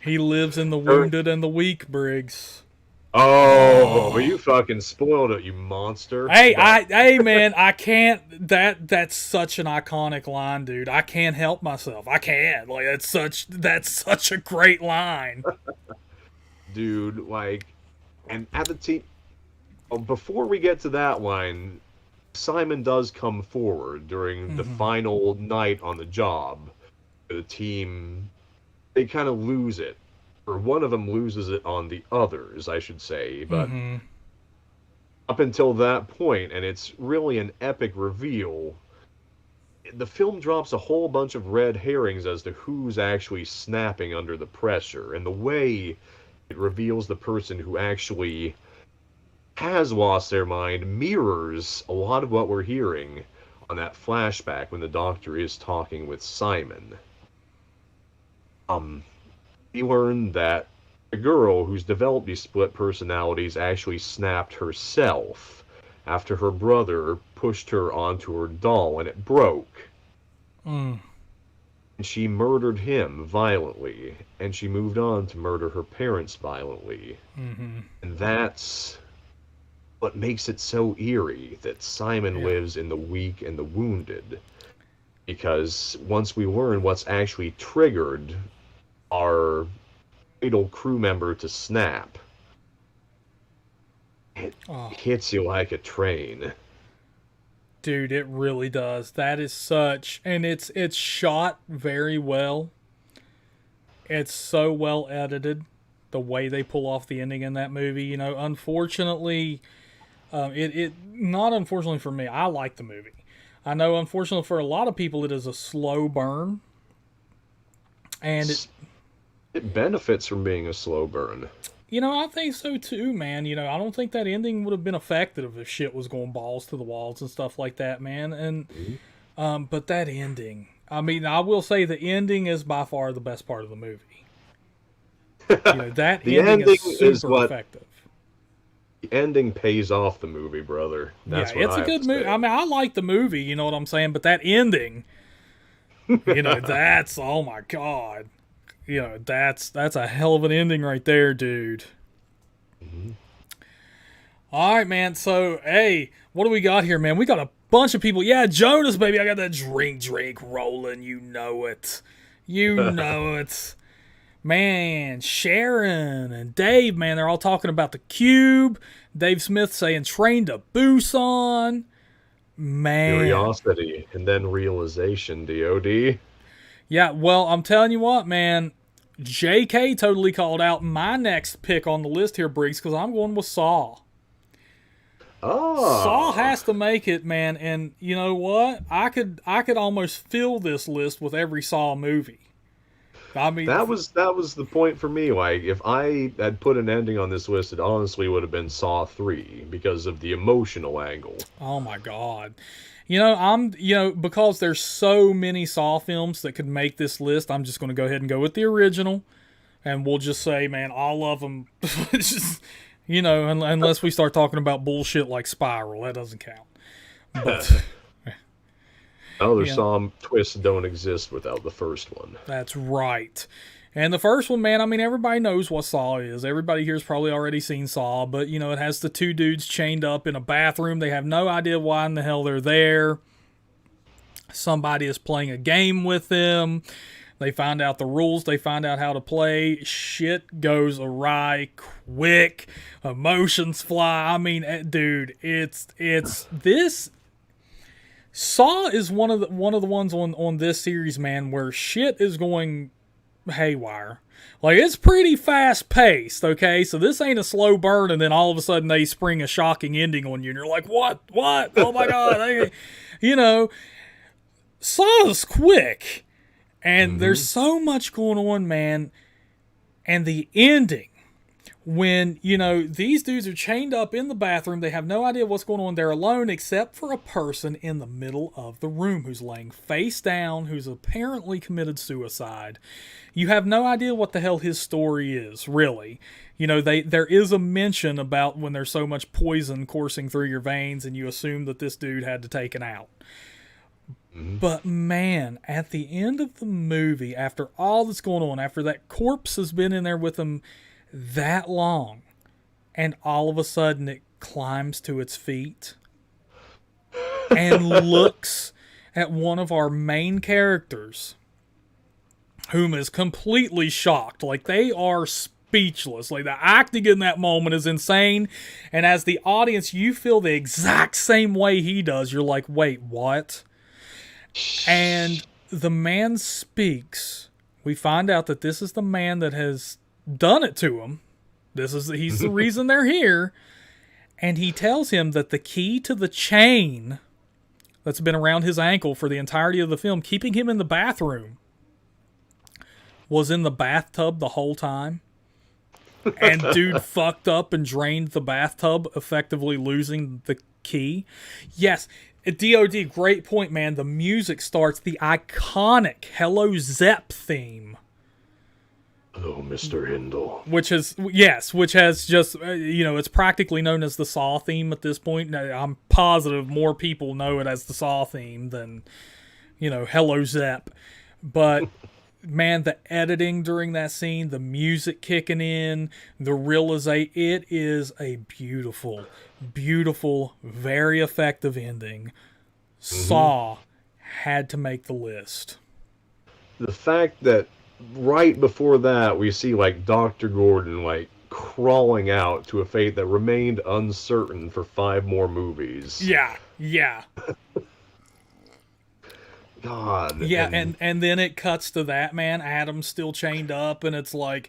He lives in the Her- wounded and the weak, Briggs. oh, you fucking spoiled it, you monster. Hey, man, I can't. That's such an iconic line, dude. I can't help myself. I can't. Like that's such a great line. Dude, like, and at the team, before we get to that line, Simon does come forward during the final night on the job. The team, they kind of lose it, or one of them loses it on the others, I should say, but up until that point, and it's really an epic reveal, the film drops a whole bunch of red herrings as to who's actually snapping under the pressure, and the way it reveals the person who actually has lost their mind mirrors a lot of what we're hearing on that flashback when the doctor is talking with Simon. We learn that the girl who's developed these split personalities actually snapped herself after her brother pushed her onto her doll and it broke. And she murdered him violently, and she moved on to murder her parents violently. And that's what makes it so eerie that Simon lives in the weak and the wounded. Because once we learn what's actually triggered our fatal crew member to snap, it hits you like a train. Dude, it really does. That is such, and it's shot very well. It's so well edited, the way they pull off the ending in that movie. You know, unfortunately, it not unfortunately for me. I like the movie. I know, unfortunately for a lot of people, it is a slow burn, and It benefits from being a slow burn. you know, I think so too, man. You know, I don't think that ending would have been effective if shit was going balls to the walls and stuff like that, man. And but that ending, I mean, I will say the ending is by far the best part of the movie. You know, that The ending ending is is super what- effective. The ending pays off the movie, brother. That's Yeah, what it's I a good have to movie. say. I mean, I like the movie, you know what I'm saying? But that ending, you know, that's, oh my God. You know, that's a hell of an ending right there, dude. All right, man. So, hey, what do we got here, man? We got a bunch of people. Yeah, Jonas, baby. I got that drink rolling. You know it. You know it. Man, Sharon and Dave, man, they're all talking about the Cube. Dave Smith saying Train to Busan. Man. Curiosity and then realization, DOD. Yeah, well, I'm telling you what, man. JK totally called out my next pick on the list here, Briggs, because I'm going with Saw. Oh. Saw has to make it, man. And you know what? I could almost fill this list with every Saw movie. I mean, That was the point for me. Like, if I had put an ending on this list, it honestly would have been Saw 3 because of the emotional angle. oh my God. You know, because there's so many Saw films that could make this list, I'm just going to go ahead and go with the original. and we'll just say, man, all of them, just, unless we start talking about bullshit like Spiral, that doesn't count. But other some twists don't exist without the first one. That's right. And the first one, man, I mean, everybody knows what Saw is. Everybody here's probably already seen Saw, but, it has the two dudes chained up in a bathroom. They have no idea why in the hell they're there. Somebody is playing a game with them. They find out the rules. They find out how to play. Shit goes awry quick. Emotions fly. I mean, dude, it's this. Saw is one of the ones on this series, man, where shit is going haywire. Like, it's pretty fast paced, okay? So this ain't a slow burn and then all of a sudden they spring a shocking ending on you and you're like, what? Oh my God. Saw's quick. And there's so much going on, man. And the ending, when, these dudes are chained up in the bathroom, they have no idea what's going on. They're alone except for a person in the middle of the room who's laying face down, who's apparently committed suicide. You have no idea what the hell his story is, really. There is a mention about when there's so much poison coursing through your veins and you assume that this dude had to take it out. But man, at the end of the movie, after all that's going on, after that corpse has been in there with him that long, and all of a sudden it climbs to its feet and looks at one of our main characters, whom is completely shocked. Like, they are speechless. Like, the acting in that moment is insane, and as the audience, you feel the exact same way he does. You're like, wait, what? And the man speaks. We find out that this is the man that has done it to him. He's the reason they're here. And he tells him that the key to the chain that's been around his ankle for the entirety of the film, keeping him in the bathroom, was in the bathtub the whole time. And dude fucked up and drained the bathtub, effectively losing the key. Yes, DOD, great point, man. The music starts, the iconic Hello Zepp theme. Oh, Mr. Hindle. Which has just, it's practically known as the Saw theme at this point. I'm positive more people know it as the Saw theme than, Hello Zepp. But, man, the editing during that scene, the music kicking in, the realization, it is a beautiful, beautiful, very effective ending. Saw had to make the list. The fact that right before that, we see, Dr. Gordon, crawling out to a fate that remained uncertain for 5 more movies. Yeah. God. Yeah, and then it cuts to that, man. Adam's still chained up, and it's like,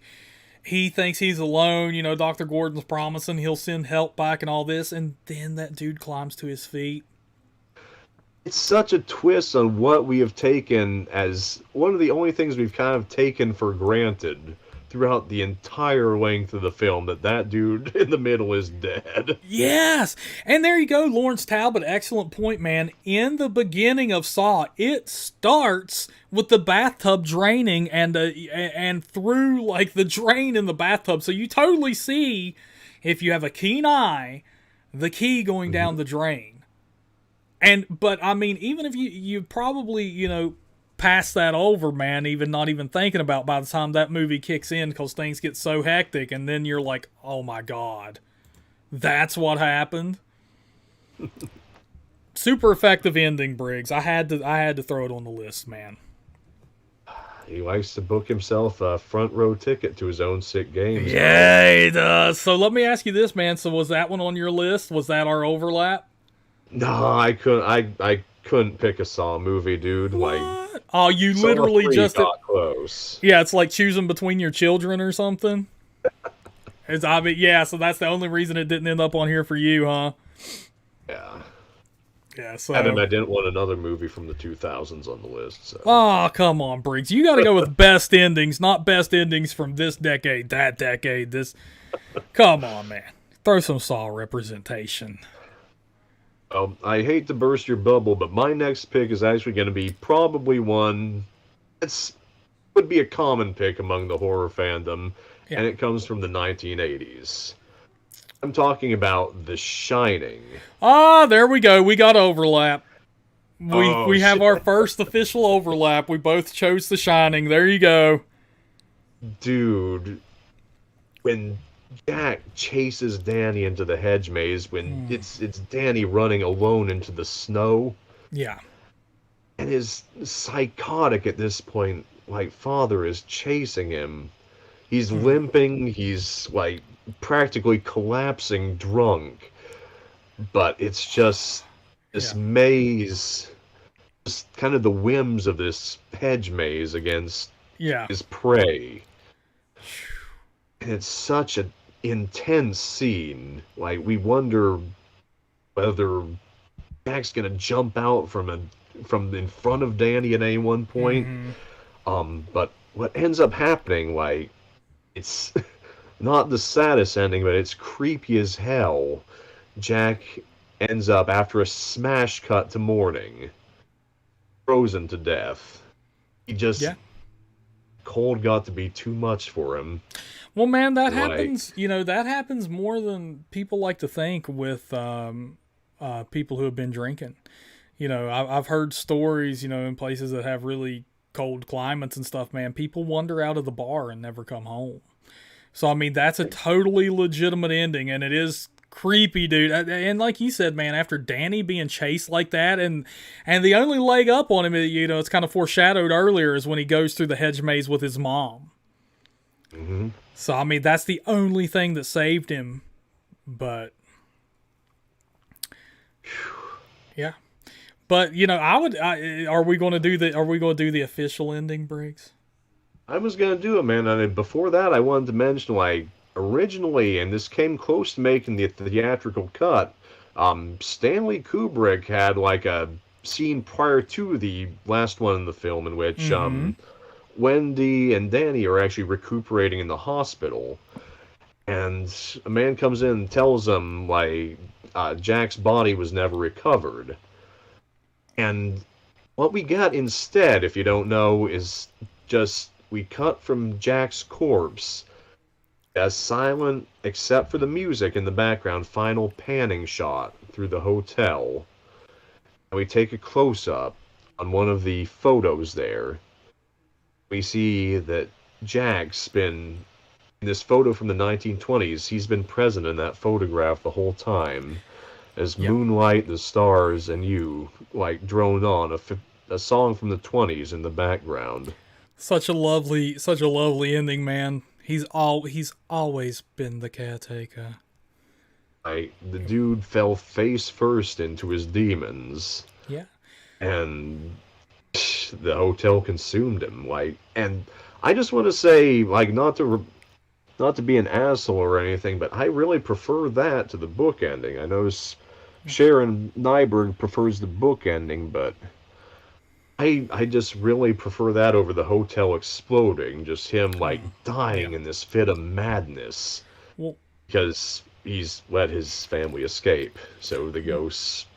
he thinks he's alone. Dr. Gordon's promising he'll send help back and all this, and then that dude climbs to his feet. It's such a twist on what we have taken as one of the only things we've kind of taken for granted throughout the entire length of the film, that dude in the middle is dead. Yes! And there you go, Lawrence Talbot, excellent point, man. In the beginning of Saw, it starts with the bathtub draining and through, the drain in the bathtub. So you totally see, if you have a keen eye, the key going down the drain. But I mean, even if you probably, pass that over, man, not even thinking about by the time that movie kicks in, because things get so hectic, and then you're like, oh my God, that's what happened. Super effective ending, Briggs. I had to throw it on the list, man. He likes to book himself a front row ticket to his own sick games. Yeah, he does. So let me ask you this, man. So was that one on your list? Was that our overlap? No, I couldn't. I couldn't pick a Saw movie, dude. What? Oh, you literally just got close. Yeah, it's like choosing between your children or something. So that's the only reason it didn't end up on here for you, huh? Yeah. Yeah. So I didn't want another movie from the 2000s on the list. So. Oh, come on, Briggs. You got to go with best endings, not best endings from this decade, that decade. Come on, man. Throw some Saw representation. I hate to burst your bubble, but my next pick is actually going to be probably one that's would be a common pick among the horror fandom, Yeah. and it comes from the 1980s. I'm talking about The Shining. Ah, there we go. We got overlap. Oh, We have our first official overlap. We both chose The Shining. There you go. dude, when Jack chases Danny into the hedge maze, when it's Danny running alone into the snow, Yeah. and his psychotic at this point, like, father is chasing him. He's limping, he's like practically collapsing drunk. But it's just this Yeah. maze, just kind of the whims of this hedge maze against Yeah. his prey. And it's such an intense scene. Like, we wonder whether Jack's gonna jump out from in front of Danny at any one point. But what ends up happening, like, it's not the saddest ending, but it's creepy as hell. Jack ends up, after a smash cut to morning, frozen to death. He just, Yeah. cold got to be too much for him. Well, man, that Like- happens. You know, that happens more than people like to think with people who have been drinking. You know, I've heard stories, you know, in places that have really cold climates and stuff, man. People wander out of the bar and never come home. So, I mean, that's a totally legitimate ending, and it is creepy, dude. And like you said, man, after Danny being chased like that, and the only leg up on him, you know, it's kind of foreshadowed earlier, is when he goes through the hedge maze with his mom. Mm-hmm. So, I mean, that's the only thing that saved him. But, yeah. But, you know, are we going to do the official ending, Briggs? I was gonna do it, man. And before that, I wanted to mention, like, originally, and this came close to making the theatrical cut. Stanley Kubrick had like a scene prior to the last one in the film in which Wendy and Danny are actually recuperating in the hospital, and a man comes in and tells them, like, Jack's body was never recovered. And what we got instead, if you don't know, is just we cut from Jack's corpse, a silent, except for the music in the background, final panning shot through the hotel. And we take a close-up on one of the photos there. We see that Jack's been, in this photo from the 1920s, he's been present in that photograph the whole time, as moonlight, the stars, and you, like, drone on a song from the 20s in the background. Such a lovely ending, man. He's always been the caretaker. The dude fell face first into his demons. Yeah. And the hotel consumed him. Like, and I just want to say, like, not to be an asshole or anything, but I really prefer that to the book ending. I know Sharon Nyberg prefers the book ending, but I just really prefer that over the hotel exploding, just him, like, dying in this fit of madness. Well, because he's let his family escape, so the ghosts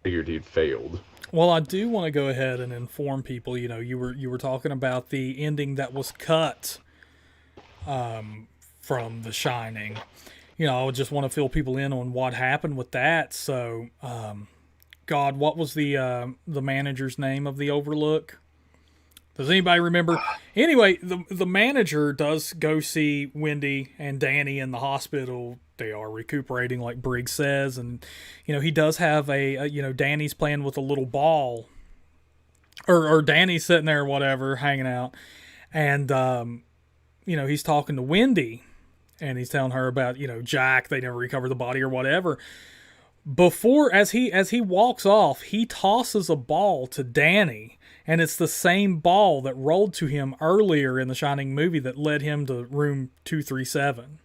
figured he'd failed. well, I do want to go ahead and inform people. You know, you were talking about the ending that was cut from The Shining. You know, I just want to fill people in on what happened with that. So, God, what was the manager's name of the Overlook? Does anybody remember? Anyway, the manager does go see Wendy and Danny in the hospital. They are recuperating, like Briggs says, and you know he does have you know, Danny's playing with a little ball, or Danny's sitting there, whatever, hanging out, and you know, he's talking to Wendy, and he's telling her about, you know, Jack. They never recovered the body or whatever. Before, as he walks off, he tosses a ball to Danny, and it's the same ball that rolled to him earlier in the Shining movie that led him to room 237.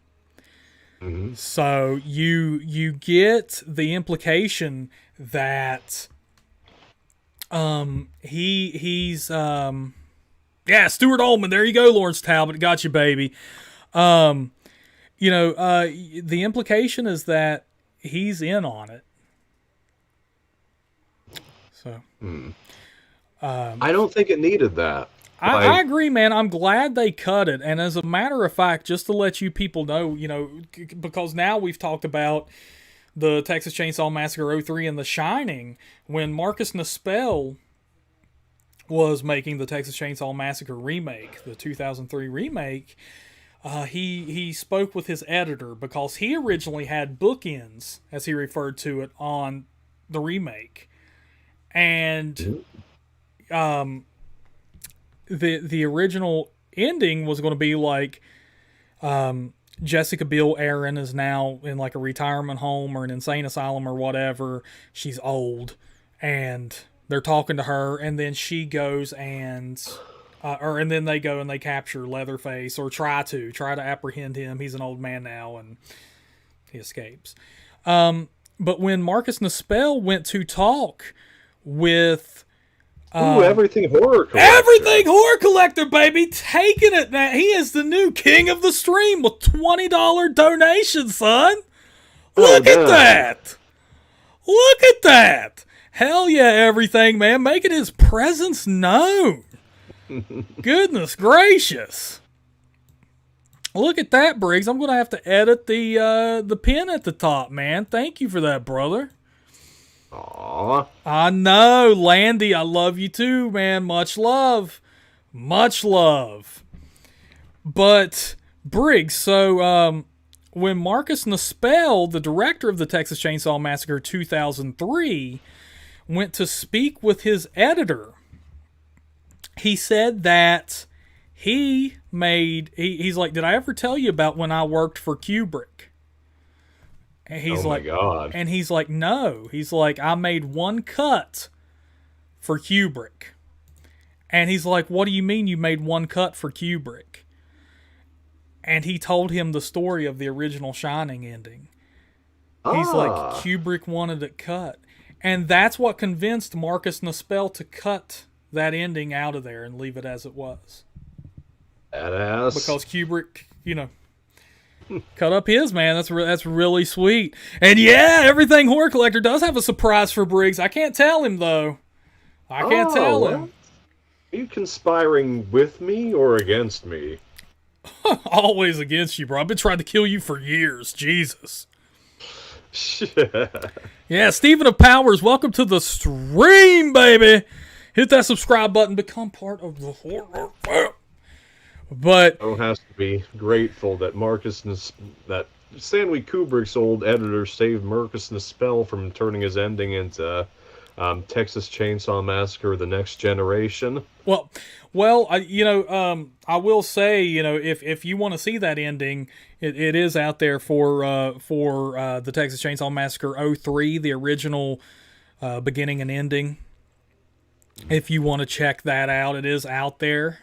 Mm-hmm. So you get the implication that he's Stuart Omen. There you go, Lawrence Talbot, got you, baby. You know, the implication is that he's in on it. So, I don't think it needed that. I agree, man. I'm glad they cut it. And as a matter of fact, just to let you people know, because now we've talked about the Texas Chainsaw Massacre 03 and The Shining, when Marcus Nispel was making the Texas Chainsaw Massacre remake, the 2003 remake, he spoke with his editor because he originally had bookends, as he referred to it, on the remake. And the original ending was going to be like Jessica Biel Aaron is now in like a retirement home or an insane asylum or whatever. She's old, and they're talking to her, and then she goes and then they go and they capture Leatherface, or try to apprehend him. He's an old man now, and he escapes. But when Marcus Nispel went to talk with Everything Horror Collector. Everything Horror Collector, baby, taking it now. He is the new king of the stream with $20 donations, son. Look at that. Look at that. Hell yeah, everything, man. Making his presence known. Goodness gracious. Look at that, Briggs. I'm going to have to edit the pin at the top, man. Thank you for that, brother. Aww. I know, Landy, I love you too, man. Much love. Much love. But, Briggs, so when Marcus Nispel, the director of the Texas Chainsaw Massacre 2003, went to speak with his editor, he said that he's like, did I ever tell you about when I worked for Kubrick? And he's my God. And he's like, no. He's like, I made one cut for Kubrick. And he's like, what do you mean you made one cut for Kubrick? And he told him the story of the original Shining ending. He's like, Kubrick wanted it cut. And that's what convinced Marcus Nispel to cut that ending out of there and leave it as it was. Badass. Because Kubrick, cut up his, man. That's really sweet. And yeah, Everything Horror Collector does have a surprise for Briggs. I can't tell him, though. I can't tell him. Are you conspiring with me or against me? Always against you, bro. I've been trying to kill you for years. Jesus. Yeah, Stephen of Powers, welcome to the stream, baby. Hit that subscribe button. Become part of the horror family. But has to be grateful that that Stanley Kubrick's old editor saved Marcus Nispel from turning his ending into Texas Chainsaw Massacre: The Next Generation. Well, I will say, if you want to see that ending, it is out there for the Texas Chainsaw Massacre 03, the original beginning and ending. If you want to check that out, it is out there.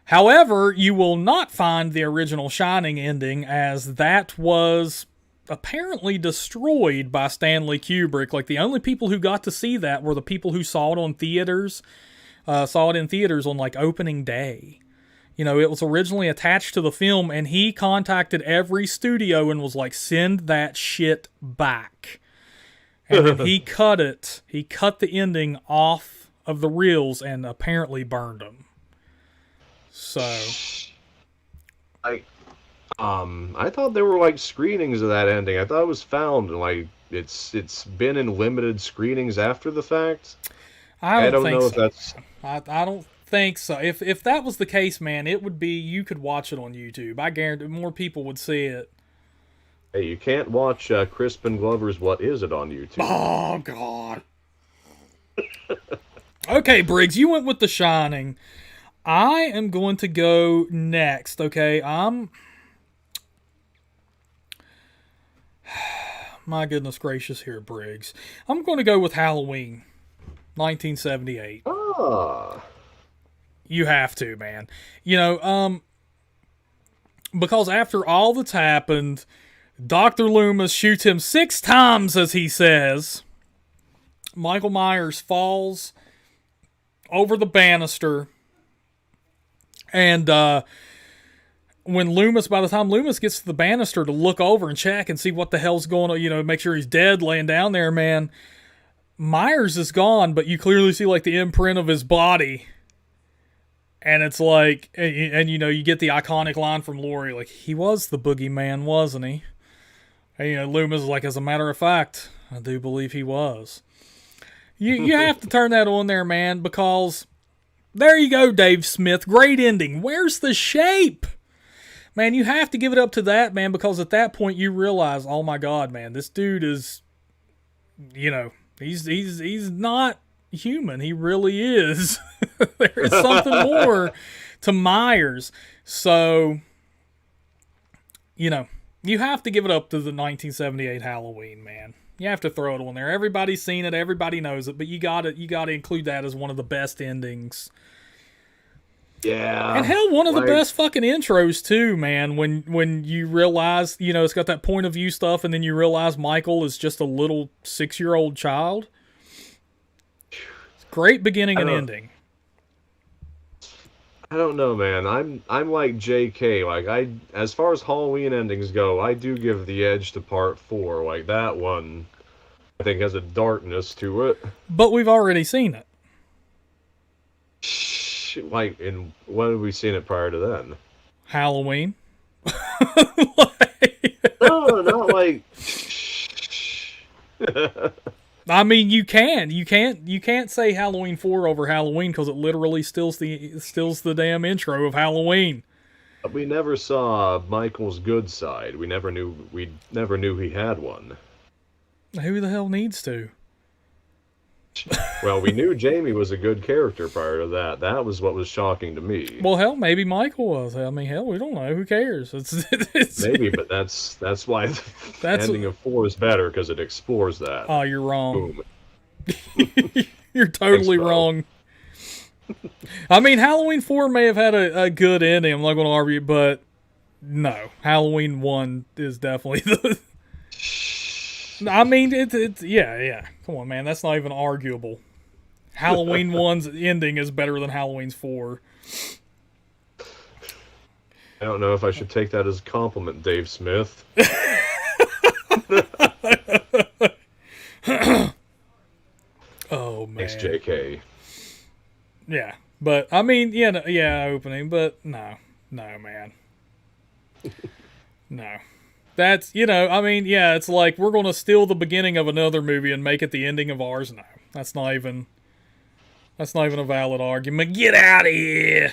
However, you will not find the original Shining ending, as that was apparently destroyed by Stanley Kubrick. Like, the only people who got to see that were the people who saw it in theaters on like opening day. It was originally attached to the film, and he contacted every studio and was like, send that shit back. And then he cut it. He cut the ending off of the reels and apparently burned them. So, I thought there were like screenings of that ending. I thought it was found and like it's been in limited screenings after the fact. I don't know so. If that's. I don't think so. If that was the case, man, it would be. You could watch it on YouTube. I guarantee more people would see it. Hey, you can't watch Crispin Glover's What Is It on YouTube. Oh God. Okay, Briggs, you went with The Shining. I am going to go next, okay? My goodness gracious here, Briggs. I'm going to go with Halloween, 1978. Ah. You have to, man. Because after all that's happened, Dr. Loomis shoots him 6 times, as he says. Michael Myers falls over the banister. And by the time Loomis gets to the banister to look over and check and see what the hell's going on, make sure he's dead laying down there, man, Myers is gone, but you clearly see like the imprint of his body And it's like, and you know, you get the iconic line from Laurie, like, he was the boogeyman, wasn't he? And, you know, Loomis is like, as a matter of fact, I do believe he was. You have to turn that on there, man, because there you go, Dave Smith. Great ending. Where's the shape? Man, you have to give it up to that, man, because at that point you realize, oh my God, man, this dude is, you know, he's not human. He really is. There is something more to Myers. So, you know, you have to give it up to the 1978 Halloween, man. You have to throw it on there. Everybody's seen it, everybody knows it, but you gotta include that as one of the best endings. Yeah. And hell, one of the best fucking intros too, man. When you realize, you know, it's got that point of view stuff, and then you realize Michael is just a little 6-year-old child. Great beginning and ending. I don't know, man. I'm like JK. Like, as far as Halloween endings go, I do give the edge to part 4. Like, that one, I think, has a darkness to it. But we've already seen it. Like, in when have we seen it prior to then? Halloween. No, not like. I mean, you can't say Halloween 4 over Halloween because it literally steals the damn intro of Halloween. We never saw Michael's good side. We never knew he had one. Who the hell needs to? Well, we knew Jamie was a good character prior to that. That was what was shocking to me. Well, hell, maybe Michael was. I mean, hell, we don't know. Who cares? It's maybe, but that's why the ending of 4 is better, because it explores that. Oh, you're wrong. You're totally wrong. I mean, Halloween 4 may have had a good ending. I'm not going to argue, but no, Halloween 1 is definitely the. I mean, it's yeah. Come on, man. That's not even arguable. Halloween 1's ending is better than Halloween's 4. I don't know if I should take that as a compliment, Dave Smith. Oh, man. Thanks, JK. Yeah, but, I mean, yeah, opening, but no, man. No. That's, you know, I mean, yeah, it's like we're going to steal the beginning of another movie and make it the ending of ours. No, that's not even a valid argument. Get out of here.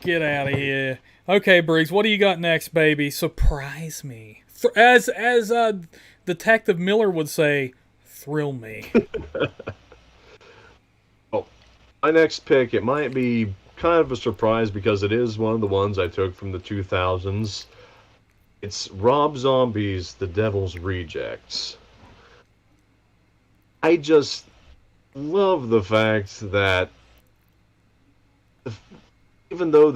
Get out of here. Okay, Briggs, what do you got next, baby? Surprise me. As Detective Miller would say, thrill me. Oh, my next pick, it might be kind of a surprise because it is one of the ones I took from the 2000s. It's Rob Zombie's The Devil's Rejects. I just love the fact that even though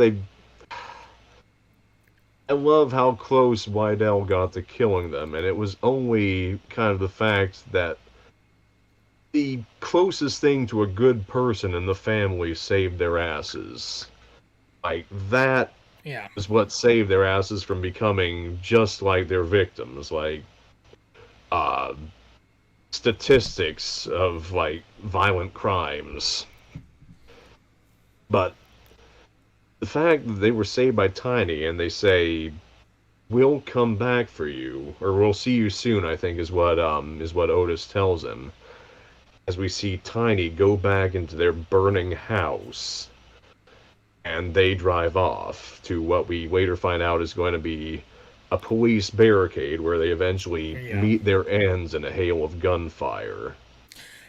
I love how close Wydell got to killing them, and it was only kind of the fact that the closest thing to a good person in the family saved their asses. Like, that is what saved their asses from becoming just like their victims. Like, statistics of, like, violent crimes. But the fact that they were saved by Tiny, and they say, "We'll come back for you," or "We'll see you soon," I think is what Otis tells him. As we see Tiny go back into their burning house, and they drive off to what we later find out is going to be a police barricade, where they eventually meet their ends in a hail of gunfire.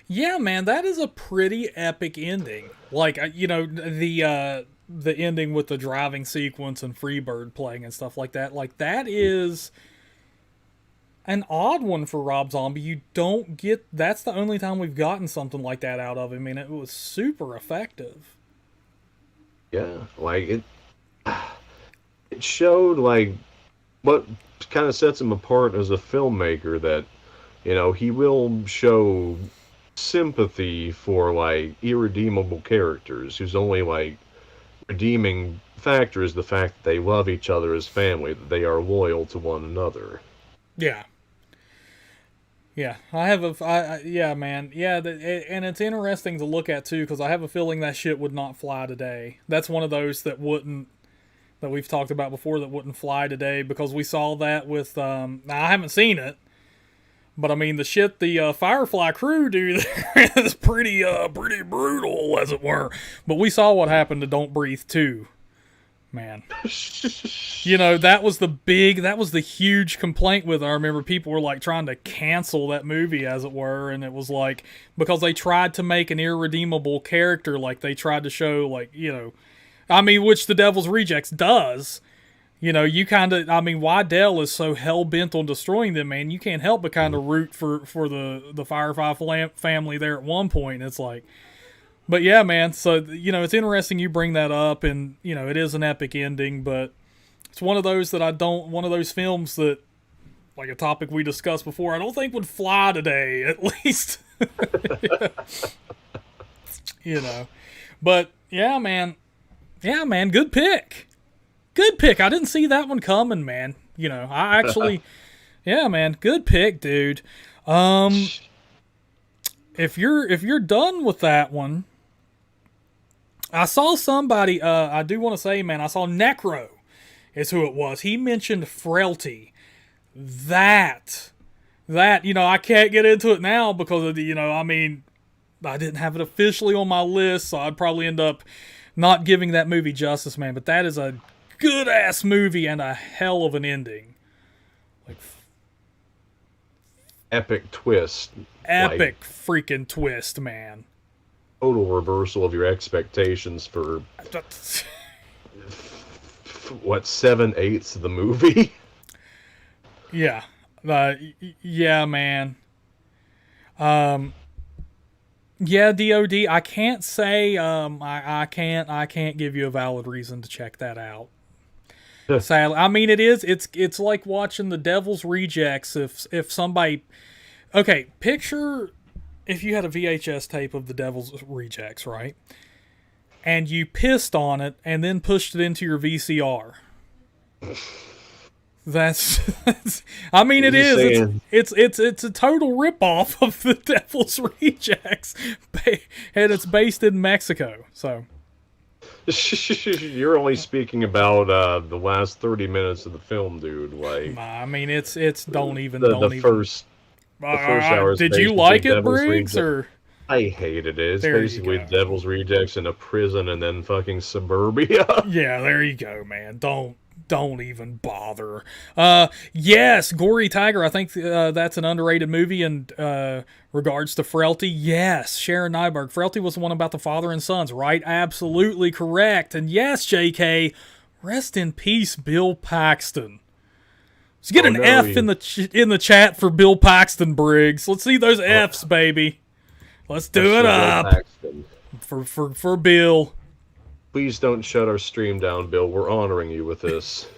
Yeah, man, that is a pretty epic ending. Like, you know, the ending with the driving sequence and Freebird playing and stuff like that. Like, that is an odd one for Rob Zombie. You don't get... That's the only time we've gotten something like that out of him, and it was super effective. Yeah, like, it showed, like, what kind of sets him apart as a filmmaker, that, you know, he will show sympathy for, like, irredeemable characters whose only, like, redeeming factor is the fact that they love each other as family, that they are loyal to one another. Yeah. Yeah, I have yeah, man. Yeah, and it's interesting to look at too, because I have a feeling that shit would not fly today. That's one of those that wouldn't, that we've talked about before, that wouldn't fly today, because we saw that with, now I haven't seen it, but I mean, the shit the Firefly crew do there is pretty brutal, as it were. But we saw what happened to Don't Breathe 2. Man. You know, that was the huge complaint with it. I remember people were like trying to cancel that movie, as it were, and it was like, because they tried to make an irredeemable character, like they tried to show, like, you know, I mean, which the Devil's Rejects does. You know, you kind of, I mean, Waddell is so hell bent on destroying them, man. You can't help but kind of root for the Firefly family there at one point. It's like, but yeah, man. So, you know, it's interesting you bring that up, and you know, it is an epic ending, but it's one of those that one of those films that, like a topic we discussed before, I don't think would fly today, at least. You know, but yeah, man. Yeah, man. Good pick. Good pick. I didn't see that one coming, man. You know, I actually, yeah, man. Good pick, dude. If you're done with that one, I saw somebody. I do want to say, man, I saw Necro is who it was. He mentioned Frailty. That, you know, I can't get into it now because of the, you know, I mean, I didn't have it officially on my list, so I'd probably end up not giving that movie justice, man. But that is a good ass movie and a hell of an ending. Like, Epic twist. Epic Like, freaking twist, man. total reversal of your expectations for what, 7/8 of the movie. Yeah. Yeah, man. Yeah, DOD. I can't say. I can't give you a valid reason to check that out. Sadly, I mean, it's like watching the Devil's Rejects. If somebody, okay, picture if you had a VHS tape of the Devil's Rejects, right? And you pissed on it and then pushed it into your VCR. That's I mean, it is. It's a total ripoff of the Devil's Rejects, and it's based in Mexico. So You're only speaking about the last 30 minutes of the film, dude. Like, I mean, it's don't even the first hour. Did you like it, Briggs? Or I hated it. It's there basically Devil's Rejects in a prison and then fucking suburbia. Yeah, there you go, man. Don't even bother. Yes, Gory Tiger. I think that's an underrated movie in regards to Frailty. Yes, Sharon Nyberg. Frailty was the one about the father and sons, right? Absolutely correct. And yes, JK, rest in peace, Bill Paxton. Let's get an F in the chat for Bill Paxton, Briggs. Let's see those Fs, baby. Let's do it up for Bill. Please don't shut our stream down, Bill. We're honoring you with this.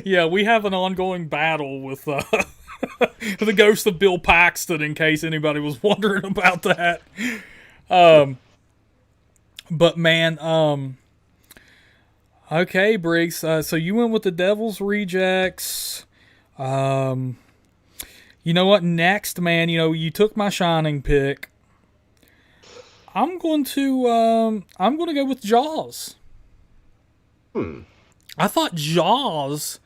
Yeah, we have an ongoing battle with the ghost of Bill Paxton, in case anybody was wondering about that. But man, okay, Briggs. So you went with the Devil's Rejects. You know what? Next, man. You know, you took my Shining pick. I'm going to go with Jaws. I thought Jaws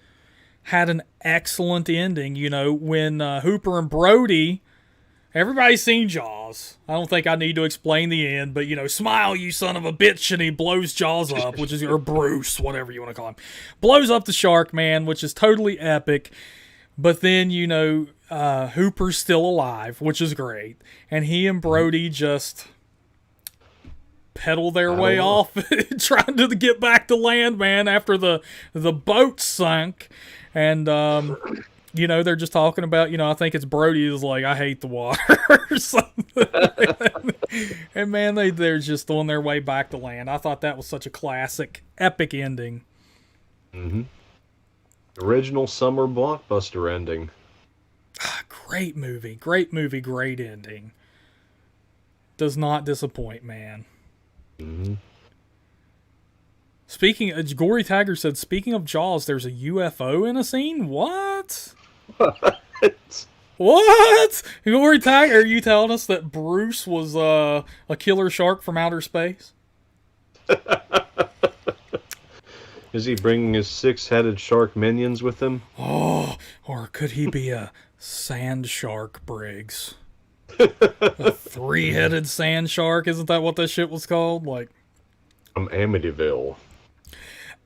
had an excellent ending. You know, when Hooper and Brody, everybody's seen Jaws. I don't think I need to explain the end, but you know, smile, you son of a bitch, and he blows Jaws up, which is, or Bruce, whatever you want to call him, blows up the shark, man, which is totally epic. But then, you know, Hooper's still alive, which is great, and he and Brody just pedal their way off, trying to get back to land, man, after the boat sunk. And you know, they're just talking about, you know, I think it's Brody is like, I hate the water or something. And man, they're just on their way back to land. I thought that was such a classic, epic ending. Original summer blockbuster ending. Great movie, great ending. Does not disappoint, man. Speaking of, Gory Tiger said, speaking of Jaws, there's a UFO in a scene? What? What? Well, What? Are you telling us that Bruce was a killer shark from outer space? Is he bringing his six-headed shark minions with him? Oh, or could he be a sand shark, Briggs? A three-headed sand shark? Isn't that what that shit was called? Like, From Amityville.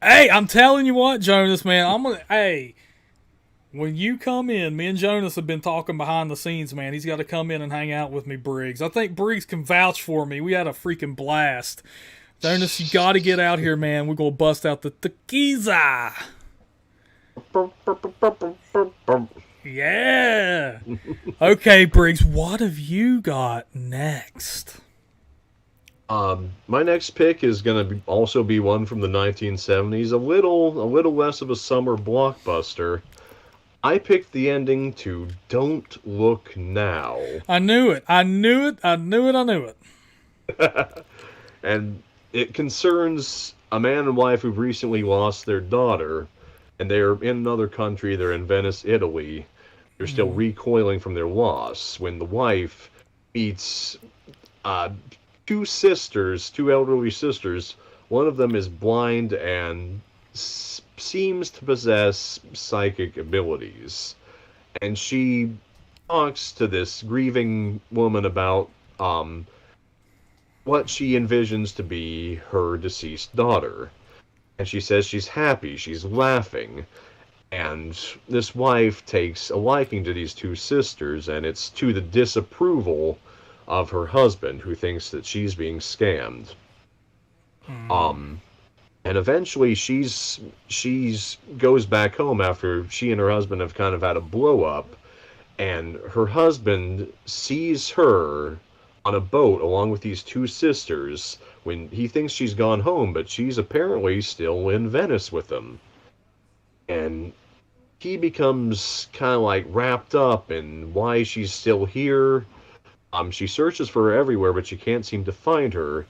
hey, I'm telling you what, Jonas, man, hey, when you come in, me and Jonas have been talking behind the scenes, man. He's got to come in and hang out with me, Briggs. I think Briggs can vouch for me. We had a freaking blast. Jonas, you got to get out here, man. We're going to bust out the tequila. Yeah. Okay, Briggs, what have you got next? My next pick is going to also be one from the 1970s, a little less of a summer blockbuster. I picked the ending to Don't Look Now. I knew it. And it concerns a man and wife who've recently lost their daughter, and they're in another country. They're in Venice, Italy. They're still recoiling from their loss when the wife meets two sisters, two elderly sisters. One of them is blind and seems to possess psychic abilities. And she talks to this grieving woman about what she envisions to be her deceased daughter. And she says she's happy, she's laughing. And this wife takes a liking to these two sisters, and it's to the disapproval of her husband, who thinks that she's being scammed. And eventually she's goes back home after she and her husband have kind of had a blow up, and her husband sees her on a boat along with these two sisters when he thinks she's gone home, but she's apparently still in Venice with them. And he becomes kind of like wrapped up in why she's still here. She searches for her everywhere, but she can't seem to find her.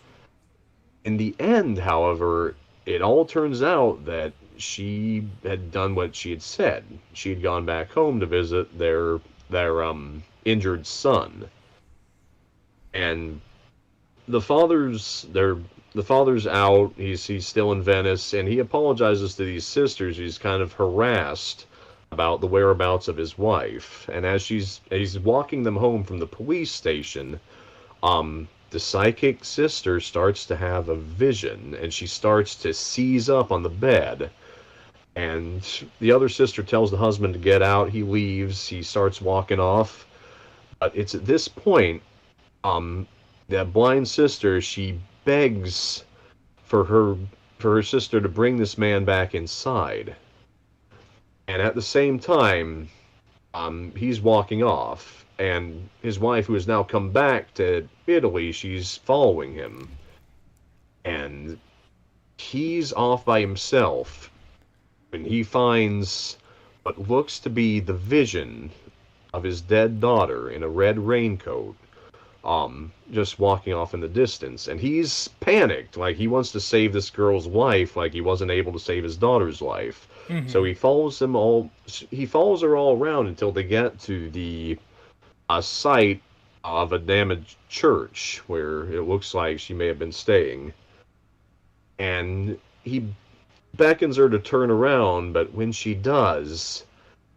In the end, however, it all turns out that she had done what she had said. She had gone back home to visit their injured son. And the father's out. He's still in Venice, and he apologizes to these sisters. He's kind of harassed about the whereabouts of his wife. And as he's walking them home from the police station, the psychic sister starts to have a vision, and she starts to seize up on the bed. And the other sister tells the husband to get out. He leaves. He starts walking off. But it's at this point, that blind sister, she begs for her sister to bring this man back inside. And at the same time, he's walking off, and his wife, who has now come back to Italy, she's following him. And he's off by himself when he finds what looks to be the vision of his dead daughter in a red raincoat, just walking off in the distance. And he's panicked, like he wants to save this girl's life, like he wasn't able to save his daughter's life. Mm-hmm. So he follows her all around until they get to the site of a damaged church where it looks like she may have been staying. And he beckons her to turn around, but when she does,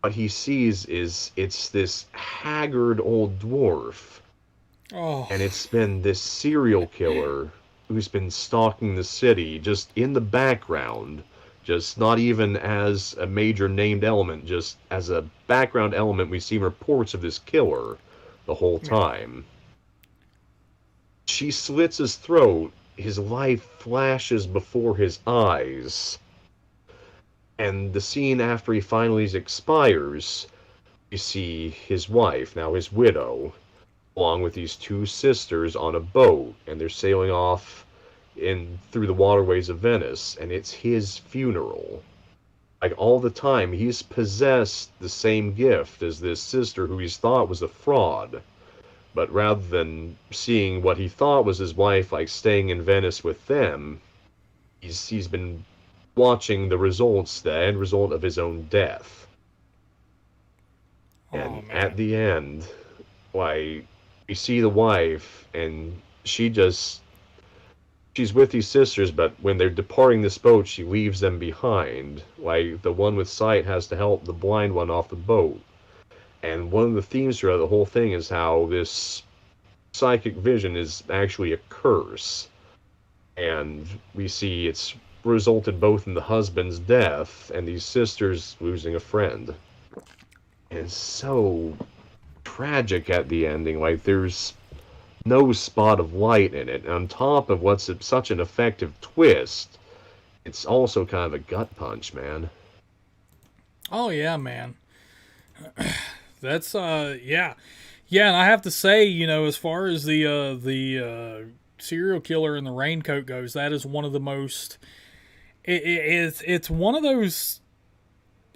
what he sees is it's this haggard old dwarf. Oh. And it's been this serial killer who's been stalking the city just in the background, just not even as a major named element, just as a background element. We see reports of this killer the whole time. She slits his throat. His life flashes before his eyes. And the scene after he finally expires, you see his wife, now his widow, along with these two sisters on a boat, and they're sailing off through the waterways of Venice, and it's his funeral. Like, all the time, he's possessed the same gift as this sister who he's thought was a fraud. But rather than seeing what he thought was his wife, like, staying in Venice with them, he's been watching the end result of his own death. Oh And at man. the end, like, you see the wife, and she's with these sisters, but when they're departing this boat, she leaves them behind. Like, the one with sight has to help the blind one off the boat. And one of the themes throughout the whole thing is how this psychic vision is actually a curse. And we see it's resulted both in the husband's death and these sisters losing a friend. And it's so tragic at the ending. Like, there's no spot of light in it. And on top of what's such an effective twist, it's also kind of a gut punch, man. Oh yeah, man. That's yeah. Yeah, and I have to say, as far as the serial killer in the raincoat goes, that is one of the most it's one of those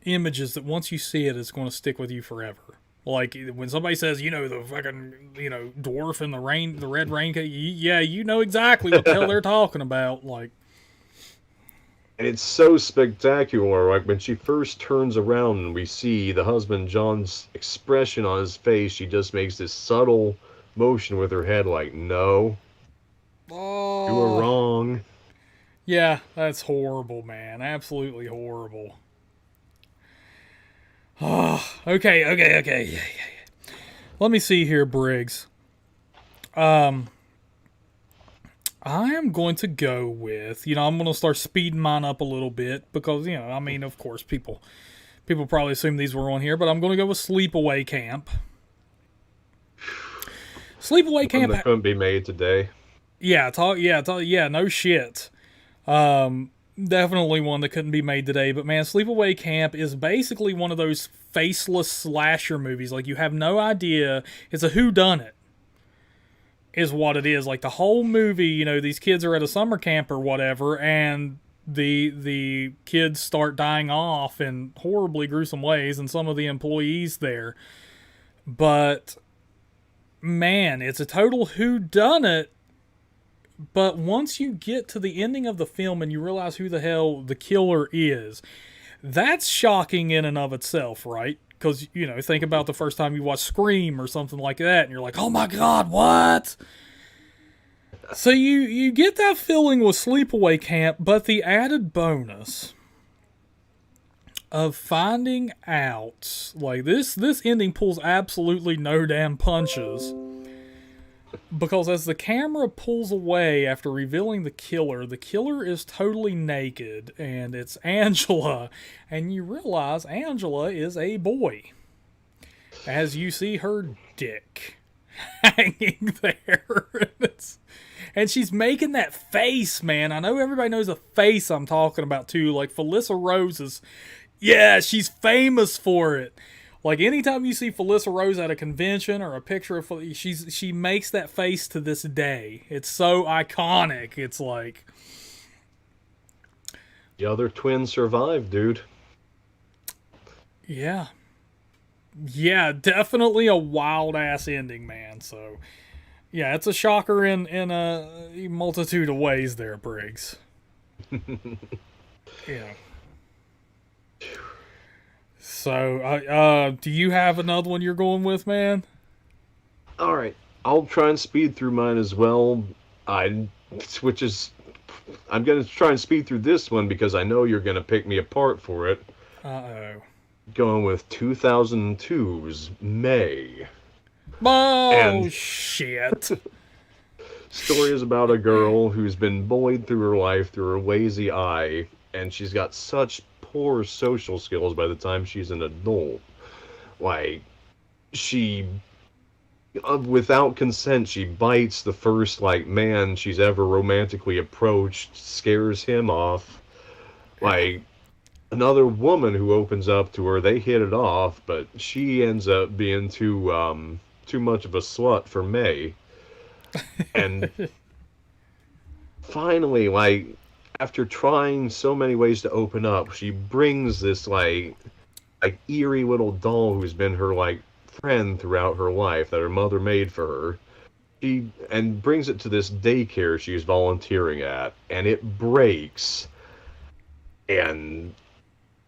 images that once you see it, it's going to stick with you forever. Like when somebody says, the fucking, dwarf in the red raincoat, yeah, you know exactly what the hell they're talking about. Like, And it's so spectacular. Like when she first turns around and we see the husband John's expression on his face, she just makes this subtle motion with her head, like, "No, you were oh, wrong." yeah, that's horrible, man. Absolutely horrible. Oh, okay. Yeah, yeah. Let me see here, Briggs. I am going to go with, I'm going to start speeding mine up a little bit because, I mean, of course, people probably assume these were on here, but I'm going to go with Sleepaway Camp. Sleepaway One Camp, that couldn't be made today. yeah, no shit. Definitely one that couldn't be made today, but man, Sleepaway Camp is basically one of those faceless slasher movies. Like, you have no idea. It's a whodunit, is what it is. Like, the whole movie, these kids are at a summer camp or whatever, and the kids start dying off in horribly gruesome ways, and some of the employees there. But man, it's a total whodunit. But once you get to the ending of the film and you realize who the hell the killer is, that's shocking in and of itself, right? Because, think about the first time you watch Scream or something like that, and you're like, oh my god, what? So you get that feeling with Sleepaway Camp, but the added bonus of finding out, like, this ending pulls absolutely no damn punches. Because as the camera pulls away after revealing the killer is totally naked, and it's Angela, and you realize Angela is a boy. As you see her dick hanging there. And she's making that face, man. I know everybody knows the face I'm talking about, too. Like, Felissa Rose is, yeah, she's famous for it. Like, anytime you see Felissa Rose at a convention or a picture of she makes that face to this day. It's so iconic. It's like, The other twin survived, dude. yeah. Yeah, definitely a wild ass ending, man. So, yeah, it's a shocker in a multitude of ways there, Briggs. Yeah. So, do you have another one you're going with, man? All right, I'll try and speed through mine as well. I, which is, I'm gonna try and speed through this one because I know you're gonna pick me apart for it. Uh-oh. Going with 2002's May. Oh, And shit. story is about a girl who's been bullied through her life through her lazy eye, and she's got such poor social skills by the time she's an adult. Like, she, without consent, she bites the first, like, man she's ever romantically approached, scares him off. Like, another woman who opens up to her, they hit it off, but she ends up being too much of a slut for May. And finally, like, after trying so many ways to open up, she brings this like eerie little doll who's been her like friend throughout her life that her mother made for her. And brings it to this daycare she's volunteering at, and it breaks. And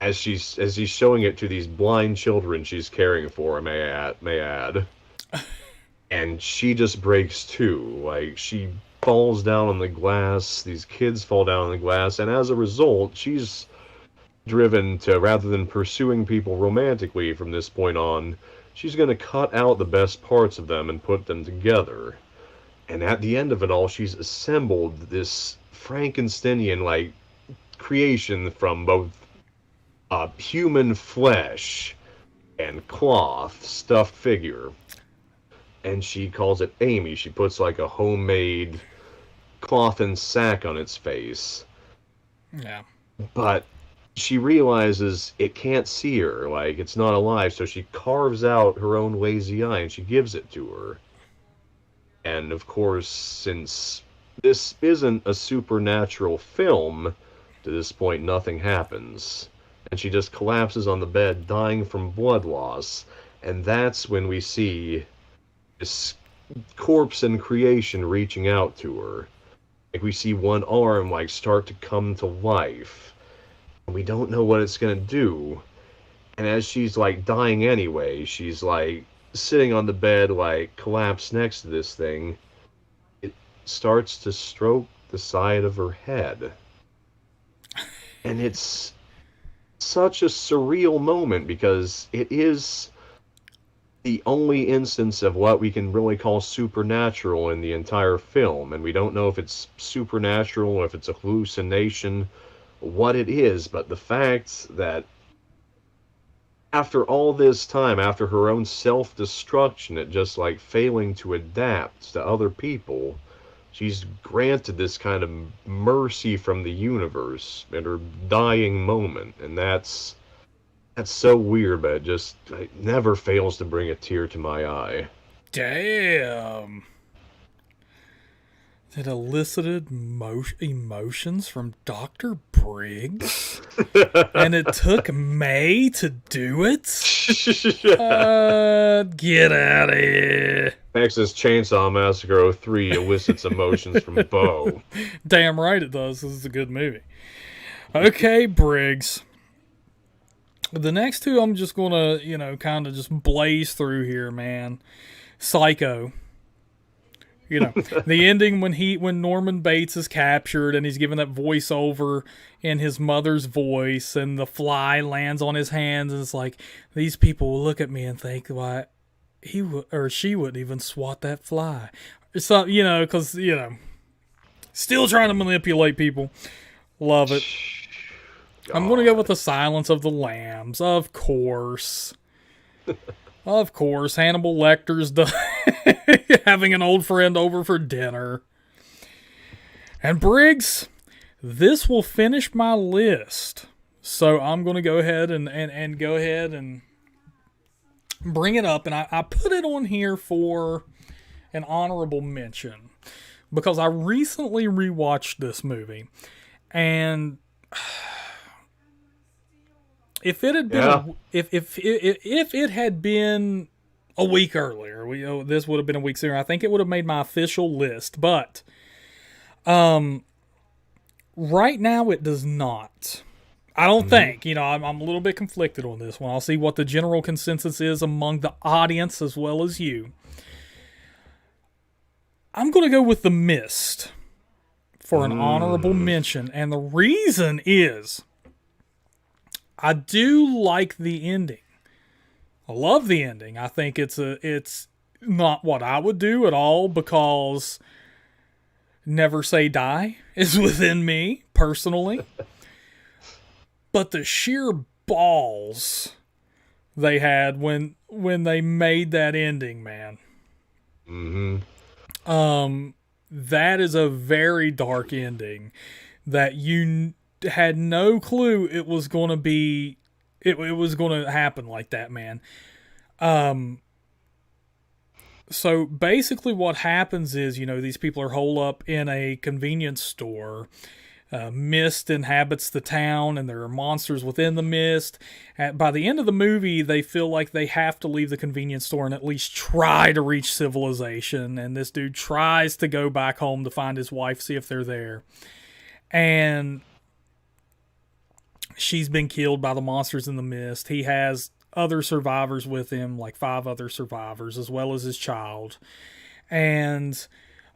as he's showing it to these blind children she's caring for, may add. And she just breaks too. Like, she falls down on the glass, these kids fall down on the glass, and as a result, she's driven to, rather than pursuing people romantically from this point on, she's going to cut out the best parts of them and put them together. And at the end of it all, she's assembled this Frankensteinian like creation from both human flesh and cloth stuffed figure. And she calls it Amy. She puts like a homemade cloth and sack on its face. Yeah. But she realizes it can't see her, like it's not alive, so she carves out her own lazy eye and she gives it to her. And of course, since this isn't a supernatural film, to this point nothing happens. And she just collapses on the bed, dying from blood loss. And that's when we see this corpse in creation reaching out to her. Like, we see one arm like start to come to life. And we don't know what it's gonna do. And as she's like dying anyway, she's like sitting on the bed, like collapsed next to this thing. It starts to stroke the side of her head. And it's such a surreal moment because it is the only instance of what we can really call supernatural in the entire film. And we don't know if it's supernatural or if it's a hallucination, what it is, but the fact that after all this time, after her own self-destruction at just like failing to adapt to other people, she's granted this kind of mercy from the universe in her dying moment. And that's so weird, but it never fails to bring a tear to my eye. Damn. It elicited emotions from Dr. Briggs, and it took May to do it? Get out of here. Texas Chainsaw Massacre 03 elicits emotions from Bo. Damn right it does. This is a good movie. Okay, Briggs. The next two I'm just going to, kind of just blaze through here, man. Psycho. The ending when Norman Bates is captured and he's given that voiceover in his mother's voice and the fly lands on his hands and it's like, these people will look at me and think, why, he would or she wouldn't even swat that fly. So, because, still trying to manipulate people. Love it. God. I'm going to go with the Silence of the Lambs, of course. Of course, Hannibal Lecter's having an old friend over for dinner. And Briggs, this will finish my list. So I'm going to go ahead and go ahead and bring it up. And I put it on here for an honorable mention because I recently rewatched this movie. And if it had been if it had been a week earlier, this would have been a week sooner. I think it would have made my official list, but right now it does not. I don't think. I'm a little bit conflicted on this one. I'll see what the general consensus is among the audience as well as you. I'm going to go with The Mist for an honorable mention, and the reason is I do like the ending. I love the ending. I think it's not what I would do at all because never say die is within me personally. But the sheer balls they had when they made that ending, man. That is a very dark ending that you had no clue it was going to be. It was going to happen like that, man. So basically what happens is, these people are holed up in a convenience store. Mist inhabits the town and there are monsters within the mist. By the end of the movie, they feel like they have to leave the convenience store and at least try to reach civilization. And this dude tries to go back home to find his wife, see if they're there. And She's been killed by the monsters in the mist. He has other survivors with him, like 5 other survivors, as well as his child. And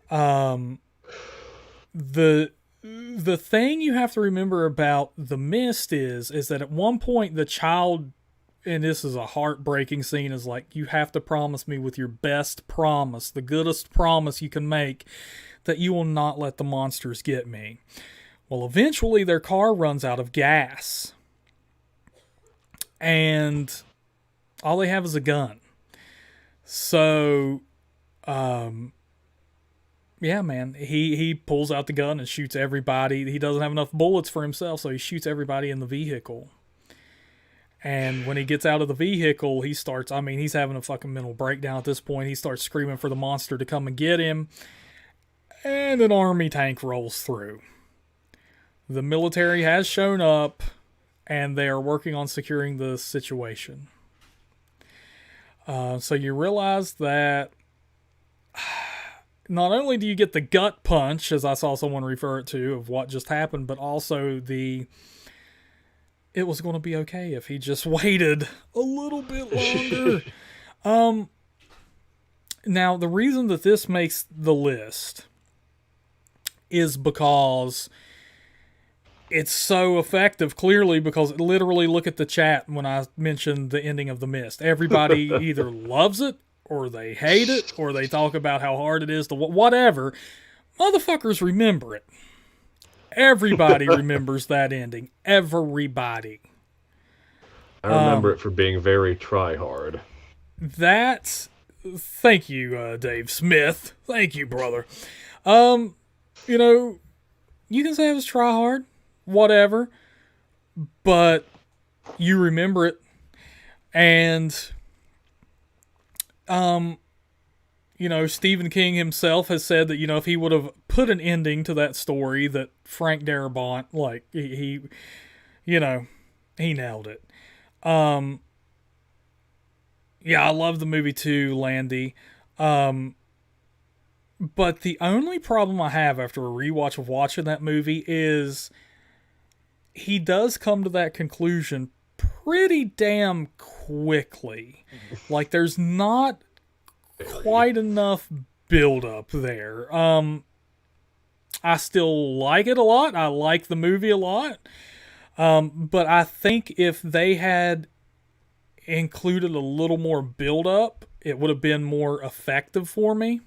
the thing you have to remember about the mist is that at one point the child, and this is a heartbreaking scene, is like, you have to promise me with your best promise, the goodest promise you can make, that you will not let the monsters get me. Well, eventually their car runs out of gas. And all they have is a gun. So, yeah, man, he pulls out the gun and shoots everybody. He doesn't have enough bullets for himself, so he shoots everybody in the vehicle. And when he gets out of the vehicle, he starts, he's having a fucking mental breakdown at this point. He starts screaming for the monster to come and get him. And an army tank rolls through. The military has shown up, and they are working on securing the situation. So you realize that not only do you get the gut punch, as I saw someone refer it to, of what just happened, but also it was going to be okay if he just waited a little bit longer. Now, the reason that this makes the list is because it's so effective, clearly, because literally look at the chat when I mentioned the ending of The Mist. Everybody either loves it, or they hate it, or they talk about how hard it is to whatever. Motherfuckers remember it. Everybody remembers that ending. Everybody. I remember it for being very try-hard. Thank you, Dave Smith. Thank you, brother. You know, you can say it was try-hard. Whatever, but you remember it. And you know, Stephen King himself has said that, you know, if he would have put an ending to that story, that Frank Darabont, like, he you know, he nailed it. Yeah, I love the movie too, Landy. But the only problem I have after a rewatch of watching that movie is he does come to that conclusion pretty damn quickly. Like, there's not quite enough build up there. I still like it a lot. I like the movie a lot. But I think if they had included a little more build up, it would have been more effective for me.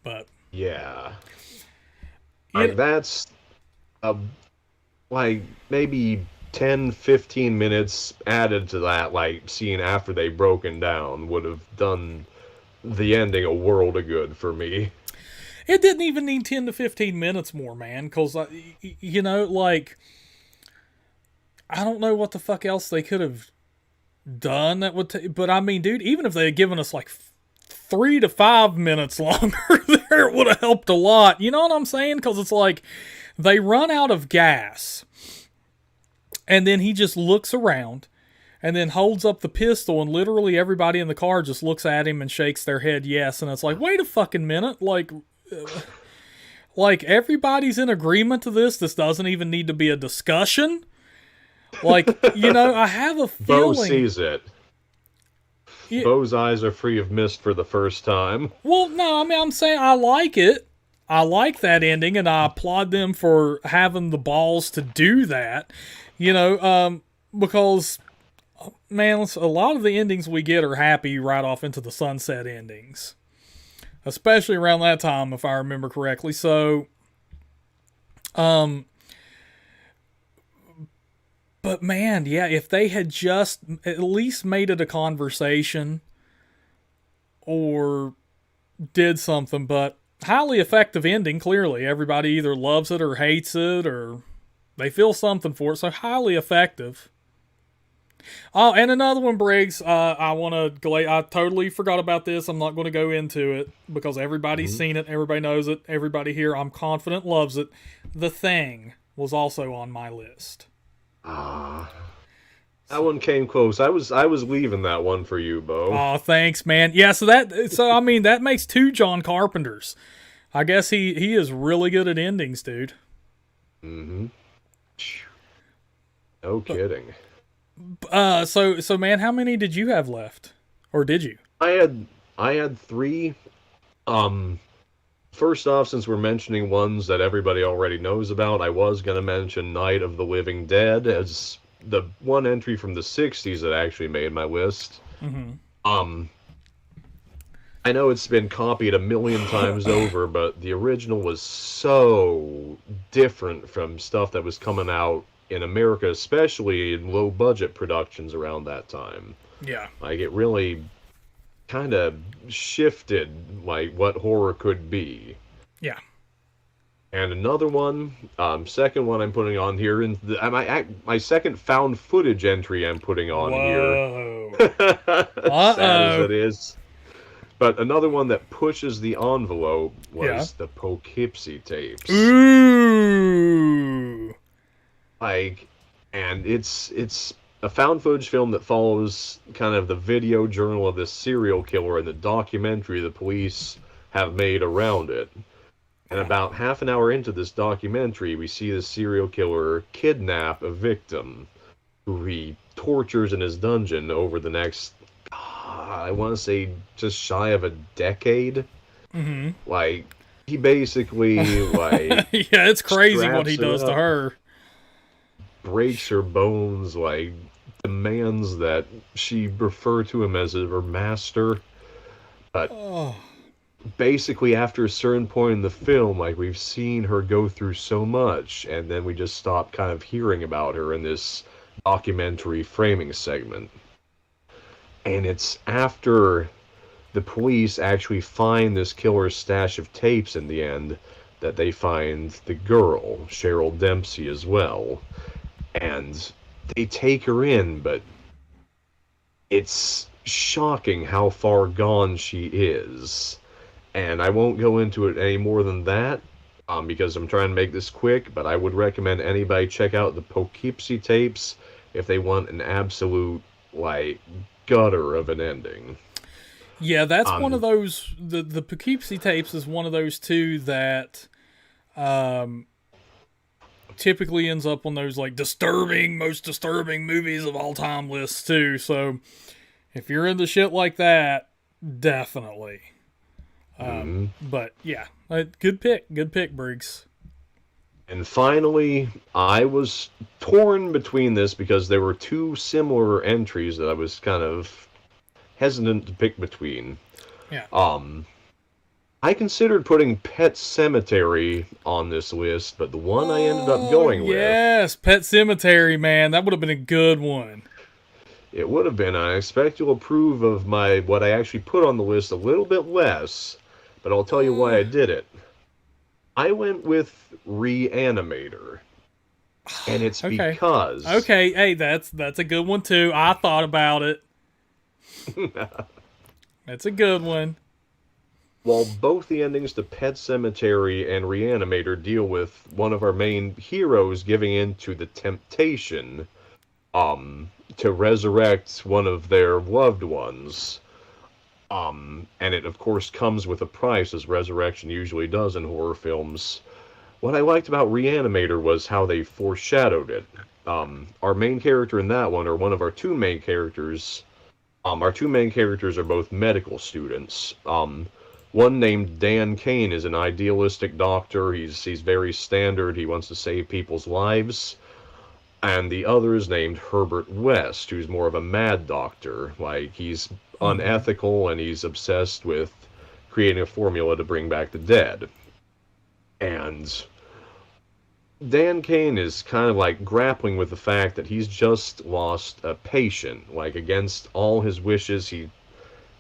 But yeah, like, that's like maybe 10-15 minutes added to that, like, scene after they broken down, would have done the ending a world of good for me. It didn't even need 10 to 15 minutes more, man, because, you know, like, I don't know what the fuck else they could have done that would but I mean, dude, even if they had given us like 3 to 5 minutes longer there, it would have helped a lot. You know what I'm saying? Because it's like, they run out of gas, and then he just looks around, and then holds up the pistol, and literally everybody in the car just looks at him and shakes their head yes, and it's like, wait a fucking minute, like everybody's in agreement to this. This doesn't even need to be a discussion. Like, you know, I have a feeling... Bo sees it. Yeah. Bo's eyes are free of mist for the first time. Well, no, I mean, I'm saying I like it. I like that ending, and I applaud them for having the balls to do that. You know, because, man, a lot of the endings we get are happy right off into the sunset endings. Especially around that time, if I remember correctly. So, but man, yeah, if they had just at least made it a conversation or did something, but highly effective ending, clearly. Everybody either loves it or hates it, or they feel something for it, so highly effective. Oh, and another one, Briggs, I totally forgot about this. I'm not going to go into it because everybody's seen it, everybody knows it, everybody here, I'm confident, loves it. The Thing was also on my list. That one came close. I was leaving that one for you, Bo. Oh, thanks, man. Yeah, so I mean, that makes 2 John Carpenters. I guess he is really good at endings, dude. Mm-hmm. No But kidding. so man, how many did you have left, or did you? I had I had three. Um, First off, since we're mentioning ones that everybody already knows about, I was gonna mention Night of the Living Dead as the one entry from the '60s that actually made my list. Mm-hmm. Um, I know it's been copied a million times over, but the original was so different from stuff that was coming out in America, especially in low budget productions around that time. Yeah. Like it really kind of shifted like what horror could be. Yeah. And another one, second one I'm putting on here, and my second found footage entry I'm putting on here. Whoa. Sad as Uh-oh. it is. But another one that pushes the envelope Yeah. was the Poughkeepsie tapes. Ooh. Like, and it's a found footage film that follows kind of the video journal of this serial killer and the documentary the police have made around it. And about half an hour into this documentary, we see the serial killer kidnap a victim who he tortures in his dungeon over the next, I want to say, just shy of a decade. Mm-hmm. Like, he basically, like, Yeah, it's crazy what he straps her does to up, her. breaks her bones, like, demands that she refer to him as her master. But Oh. basically after a certain point in the film, like we've seen her go through so much, and then we just stop kind of hearing about her in this documentary framing segment. And it's after the police actually find this killer's stash of tapes in the end that they find the girl, Cheryl Dempsey, as well. And they take her in, but it's shocking how far gone she is. And I won't go into it any more than that, because I'm trying to make this quick, but I would recommend anybody check out the Poughkeepsie tapes if they want an absolute, like, gutter of an ending. Yeah, that's one of Um, those. The Poughkeepsie tapes is one of those two that um, typically ends up on those like most disturbing movies of all time lists too. So if you're into shit like that, definitely. mhm. But yeah, good pick, Briggs. And finally, I was torn between this because there were two similar entries that I was kind of hesitant to pick between. Yeah. Um, I considered putting Pet Cemetery on this list, but the one I ended up Oh going with, yes, Pet Cemetery, man, that would have been a good one. it would have been. I expect you'll approve of my what I actually put on the list a little bit less, but I'll tell you why I did it. I went with Reanimator, and it's Okay. because Okay, hey, that's a good one too. I thought about it. That's a good one. while both the endings to Pet Cemetery and Reanimator deal with one of our main heroes giving in to the temptation to resurrect one of their loved ones. And it of course comes with a price, as resurrection usually does in horror films. What I liked about Reanimator was how they foreshadowed it. Our main character in that one, or one of our two main characters are both medical students. One named Dan Kane is an idealistic doctor. He's very standard. He wants to save people's lives. And the other is named Herbert West, who's more of a mad doctor. Like he's Mm-hmm. unethical and he's obsessed with creating a formula to bring back the dead. And Dan Kane is kind of like grappling with the fact that he's just lost a patient. Like against all his wishes, he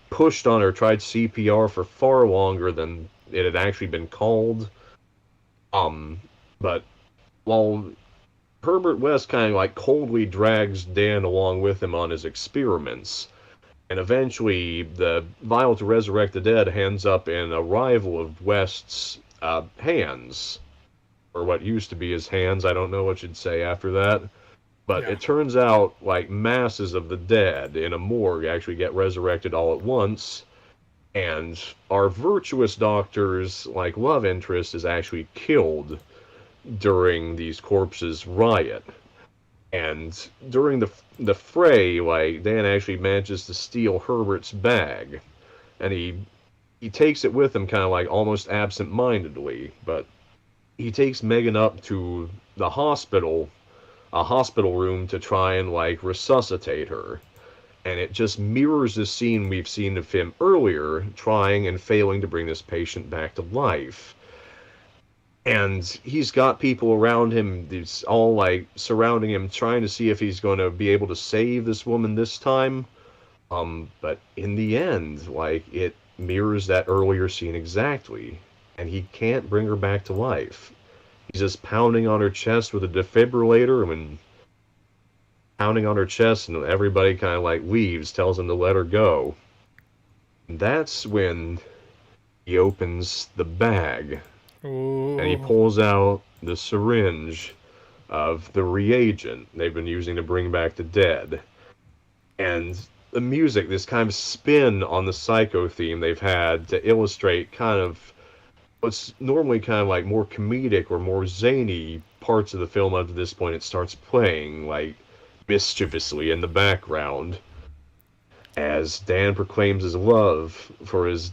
pushed on her, tried CPR for far longer than it had actually been called. But while Herbert West kind of like coldly drags Dan along with him on his experiments, and eventually the vial to resurrect the dead ends up in a rival of West's hands, or what used to be his hands. I don't know what you'd say after that. But Yeah. it turns out like masses of the dead in a morgue actually get resurrected all at once, and our virtuous doctor's like love interest is actually killed during these corpses riot. And during the fray, like Dan actually manages to steal Herbert's bag, and he takes it with him, kind of like almost absent-mindedly. But he takes Megan up to the hospital, a hospital room, to try and like resuscitate her. And it just mirrors the scene we've seen of him earlier, trying and failing to bring this patient back to life. And he's got people around him, it's all like surrounding him, trying to see if he's going to be able to save this woman this time. But in the end, like, it mirrors that earlier scene exactly, and he can't bring her back to life. He's just pounding on her chest with a defibrillator, and pounding on her chest, and everybody kind of like leaves, tells him to let her go. And that's when he opens the bag. Ooh. And he pulls out the syringe of the reagent they've been using to bring back the dead. And the music, this kind of spin on the Psycho theme they've had to illustrate kind of what's normally kind of like more comedic or more zany parts of the film up to this point. It starts playing like mischievously in the background as Dan proclaims his love for his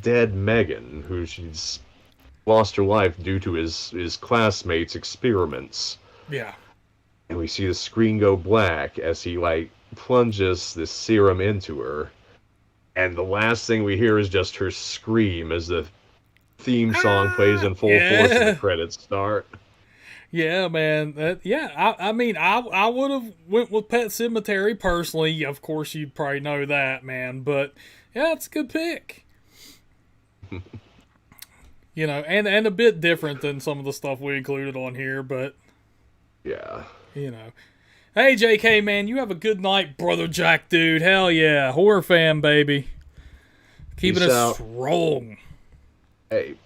dead Megan, who she's lost her life due to his classmates' experiments. Yeah. And we see the screen go black as he like plunges this serum into her. And the last thing we hear is just her scream as the theme song plays in full force and the credits start. Yeah, man. I mean, I would have went with Pet Sematary personally. Of course, you probably know that, man. But yeah, it's a good pick. You know, and a bit different than some of the stuff we included on here, but yeah, you know. Hey, JK, man, you have a good night, brother Jack, dude. Hell yeah, horror fan, baby. Keeping us strong. Hey,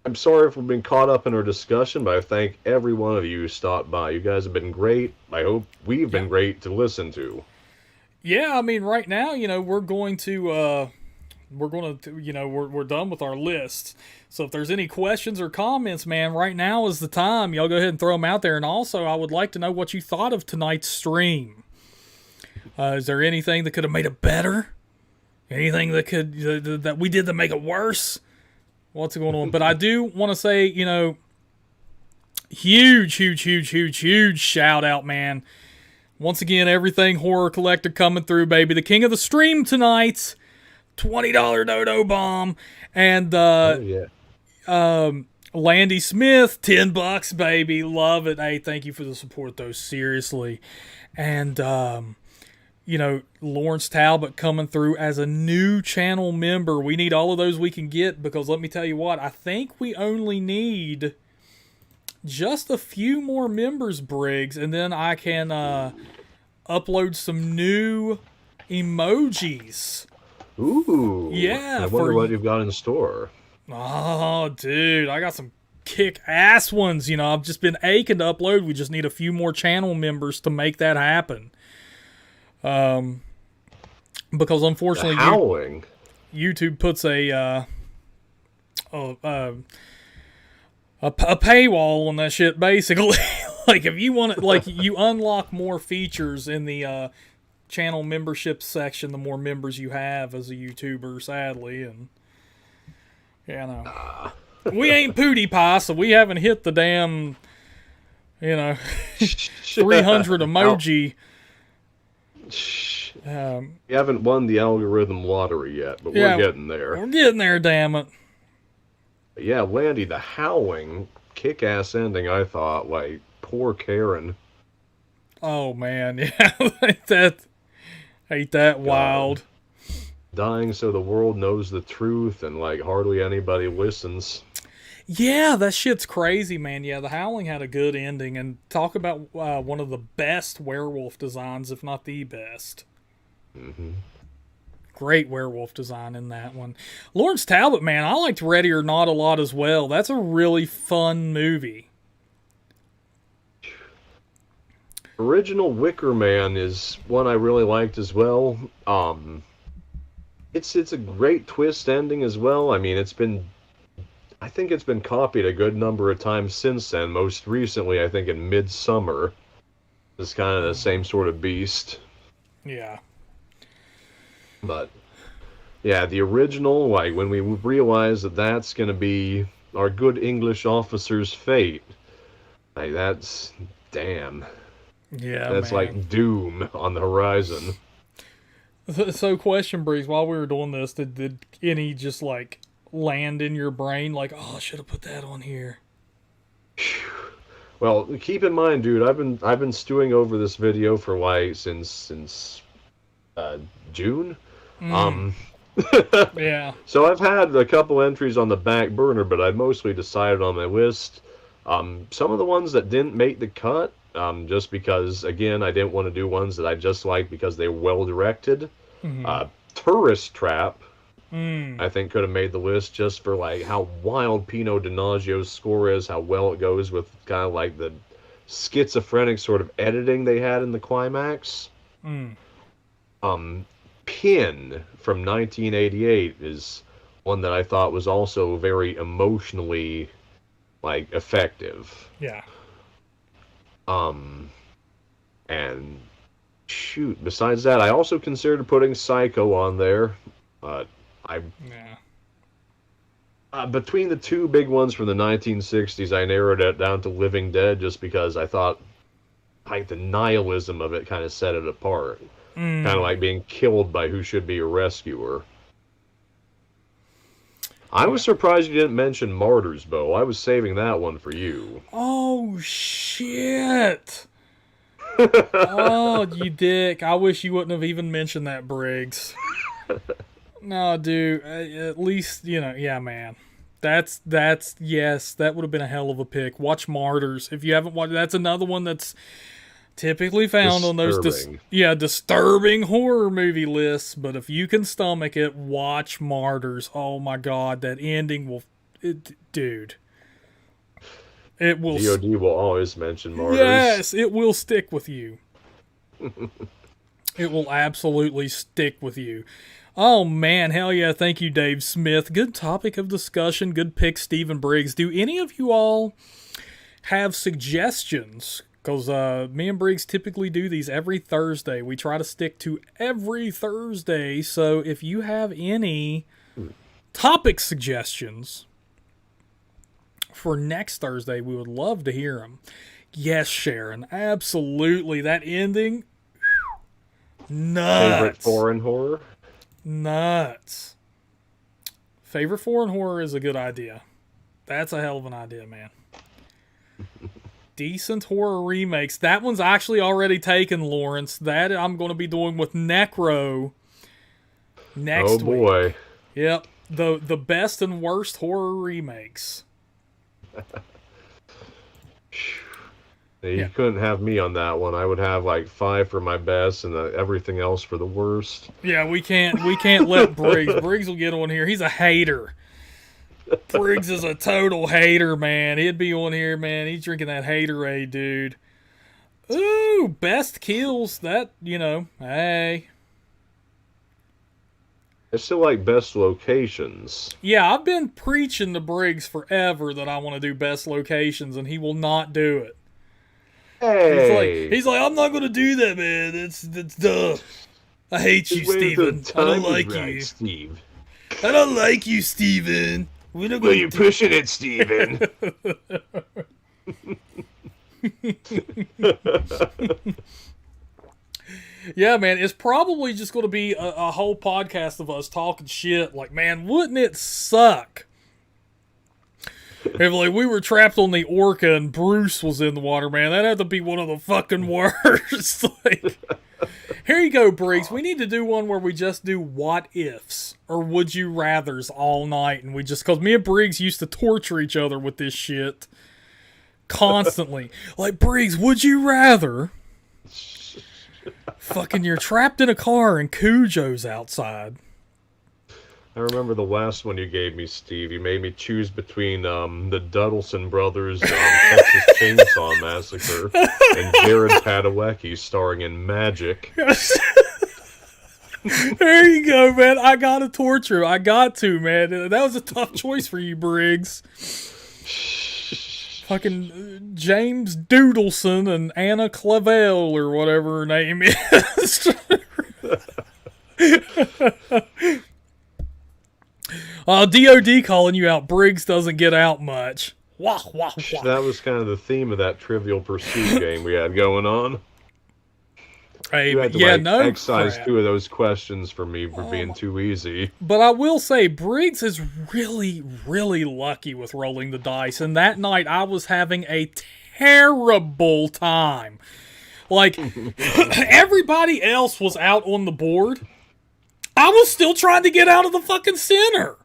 I'm sorry if we've been caught up in our discussion, but I thank every one of you who stopped by. You guys have been great. I hope we've been great to listen to. Yeah, I mean, right now, you know, we're going to, you know, we're done with our list. So if there's any questions or comments, man, right now is the time. Y'all go ahead and throw them out there. And also, I would like to know what you thought of tonight's stream. Is there anything that could have made it better? Anything that that we did to make it worse? What's going on? But I do want to say, you know, huge shout out, man. Once again, Everything Horror Collector coming through, baby. The king of the stream tonight. $20 dodo bomb. And Landy Smith, $10, baby. Love it. Hey, thank you for the support, though. Seriously. And you know, Lawrence Talbot coming through as a new channel member. We need all of those we can get, because let me tell you what, I think we only need just a few more members, Briggs, and then I can upload some new emojis. Ooh. Yeah. I wonder what you've got in store. Oh, dude, I got some kick-ass ones. You know, I've just been aching to upload. We just need a few more channel members to make that happen. Because unfortunately, YouTube puts a paywall on that shit. Basically, like if you want it, like you unlock more features in the channel membership section, the more members you have as a YouTuber. Sadly, and yeah, no, we ain't PewDiePie, so we haven't hit the damn, you know, 300 emoji. We haven't won the algorithm lottery yet, but we're getting there. We're getting there, damn it. But yeah, Landy, the Howling, kick-ass ending, I thought. Like, poor Karen. Oh, man, yeah. ain't that wild. Dying so the world knows the truth, and, like, hardly anybody listens. Yeah, that shit's crazy, man. Yeah, The Howling had a good ending, and talk about one of the best werewolf designs, if not the best. Mm-hmm. Great werewolf design in that one. Lawrence Talbot, man, I liked Ready or Not a lot as well. That's a really fun movie. Original Wicker Man is one I really liked as well. It's a great twist ending as well. I mean, I think it's been copied a good number of times since then. Most recently, I think in Midsummer. It's kind of the same sort of beast. Yeah. But yeah, the original, like when we realize that that's going to be our good English officer's fate, like that's damn. Yeah, That's man. like doom on the horizon. So, question, Breeze, while we were doing this, did any just like land in your brain? Like, oh, I should have put that on here. Well, keep in mind, dude, I've been stewing over this video for like since uh, June. Mm, Um, yeah. so I've had a couple entries on the back burner, but I mostly decided on my list. Some of the ones that didn't make the cut, just because again I didn't want to do ones that I just liked because they were well directed. Mm-hmm. Tourist Trap, Mm, I think could have made the list just for like how wild Pino Donaggio's score is, how well it goes with kind of like the schizophrenic sort of editing they had in the climax. mm. Um, Pin from 1988 is one that I thought was also very emotionally like effective. Yeah. Um, and shoot, besides that, I also considered putting Psycho on there. I Yeah. Between the two big ones from the 1960s, I narrowed it down to Living Dead just because I thought like the nihilism of it kind of set it apart. Kind of Mm. like being killed by who should be a rescuer. I was Yeah. surprised you didn't mention Martyrs, Bo. I was saving that one for you. Oh shit. Oh, you dick. I wish you wouldn't have even mentioned that, Briggs. No, dude. At least, yeah, man. That's yes, that would have been a hell of a pick. Watch Martyrs. If you haven't watched, that's another one that's typically found on those Disturbing. disturbing horror movie lists, but if you can stomach it, watch Martyrs. Oh my god, that ending dude. It will DOD will always mention Martyrs. Yes, it will stick with you. It will absolutely stick with you. Oh man, hell yeah, thank you, Dave Smith. Good topic of discussion. Good pick, Stephen Briggs. Do any of you all have suggestions? Because me and Briggs typically do these every Thursday. We try to stick to every Thursday. So if you have any topic suggestions for next Thursday, we would love to hear them. Yes, Sharon, absolutely. That ending, nuts. Favorite foreign horror? Nuts. Favorite foreign horror is a good idea. That's a hell of an idea, man. Decent horror remakes. That one's actually already taken, Lawrence. That I'm going to be doing with Necro next week. Oh boy. Yep. The best and worst horror remakes. You couldn't have me on that one. I would have like 5 for my best and everything else for the worst. Yeah, we can't let Briggs. Briggs will get on here. He's a hater. Briggs is a total hater, man. He'd be on here, man. He's drinking that haterade, dude. Ooh, best kills. That, hey. I still like best locations. Yeah, I've been preaching to Briggs forever that I want to do best locations, and he will not do it. Hey! He's like, I'm not going to do that, man. It's dumb. I hate you, Steven. I don't like you. Steve. I don't like you, Steven. We're not Well, going you're pushing it, Steven. Yeah, man, it's probably just going to be a whole podcast of us talking shit. Like, man, wouldn't it suck if, like, we were trapped on the Orca and Bruce was in the water, man? That'd have to be one of the fucking worst. Like, here you go, Briggs. We need to do one where we just do what ifs or would you rathers all night, and we just, because me and Briggs used to torture each other with this shit constantly. Like, Briggs, would you rather? Fucking, you're trapped in a car and Cujo's outside. I remember the last one you gave me, Steve. You made me choose between the Duddleson brothers' Texas Chainsaw Massacre and Jared Padalecki starring in Magic. There you go, man. I gotta torture him. I got to, man. That was a tough choice for you, Briggs. Fucking James Doodleson and Anna Clavel or whatever her name is. DOD calling you out. Briggs doesn't get out much. Wah, wah, wah. That was kind of the theme of that Trivial Pursuit game we had going on. Hey, You had to excise crap. 2 of those questions for me for being too easy. But I will say, Briggs is really, really lucky with rolling the dice. And that night, I was having a terrible time. Like, everybody else was out on the board. I was still trying to get out of the fucking center.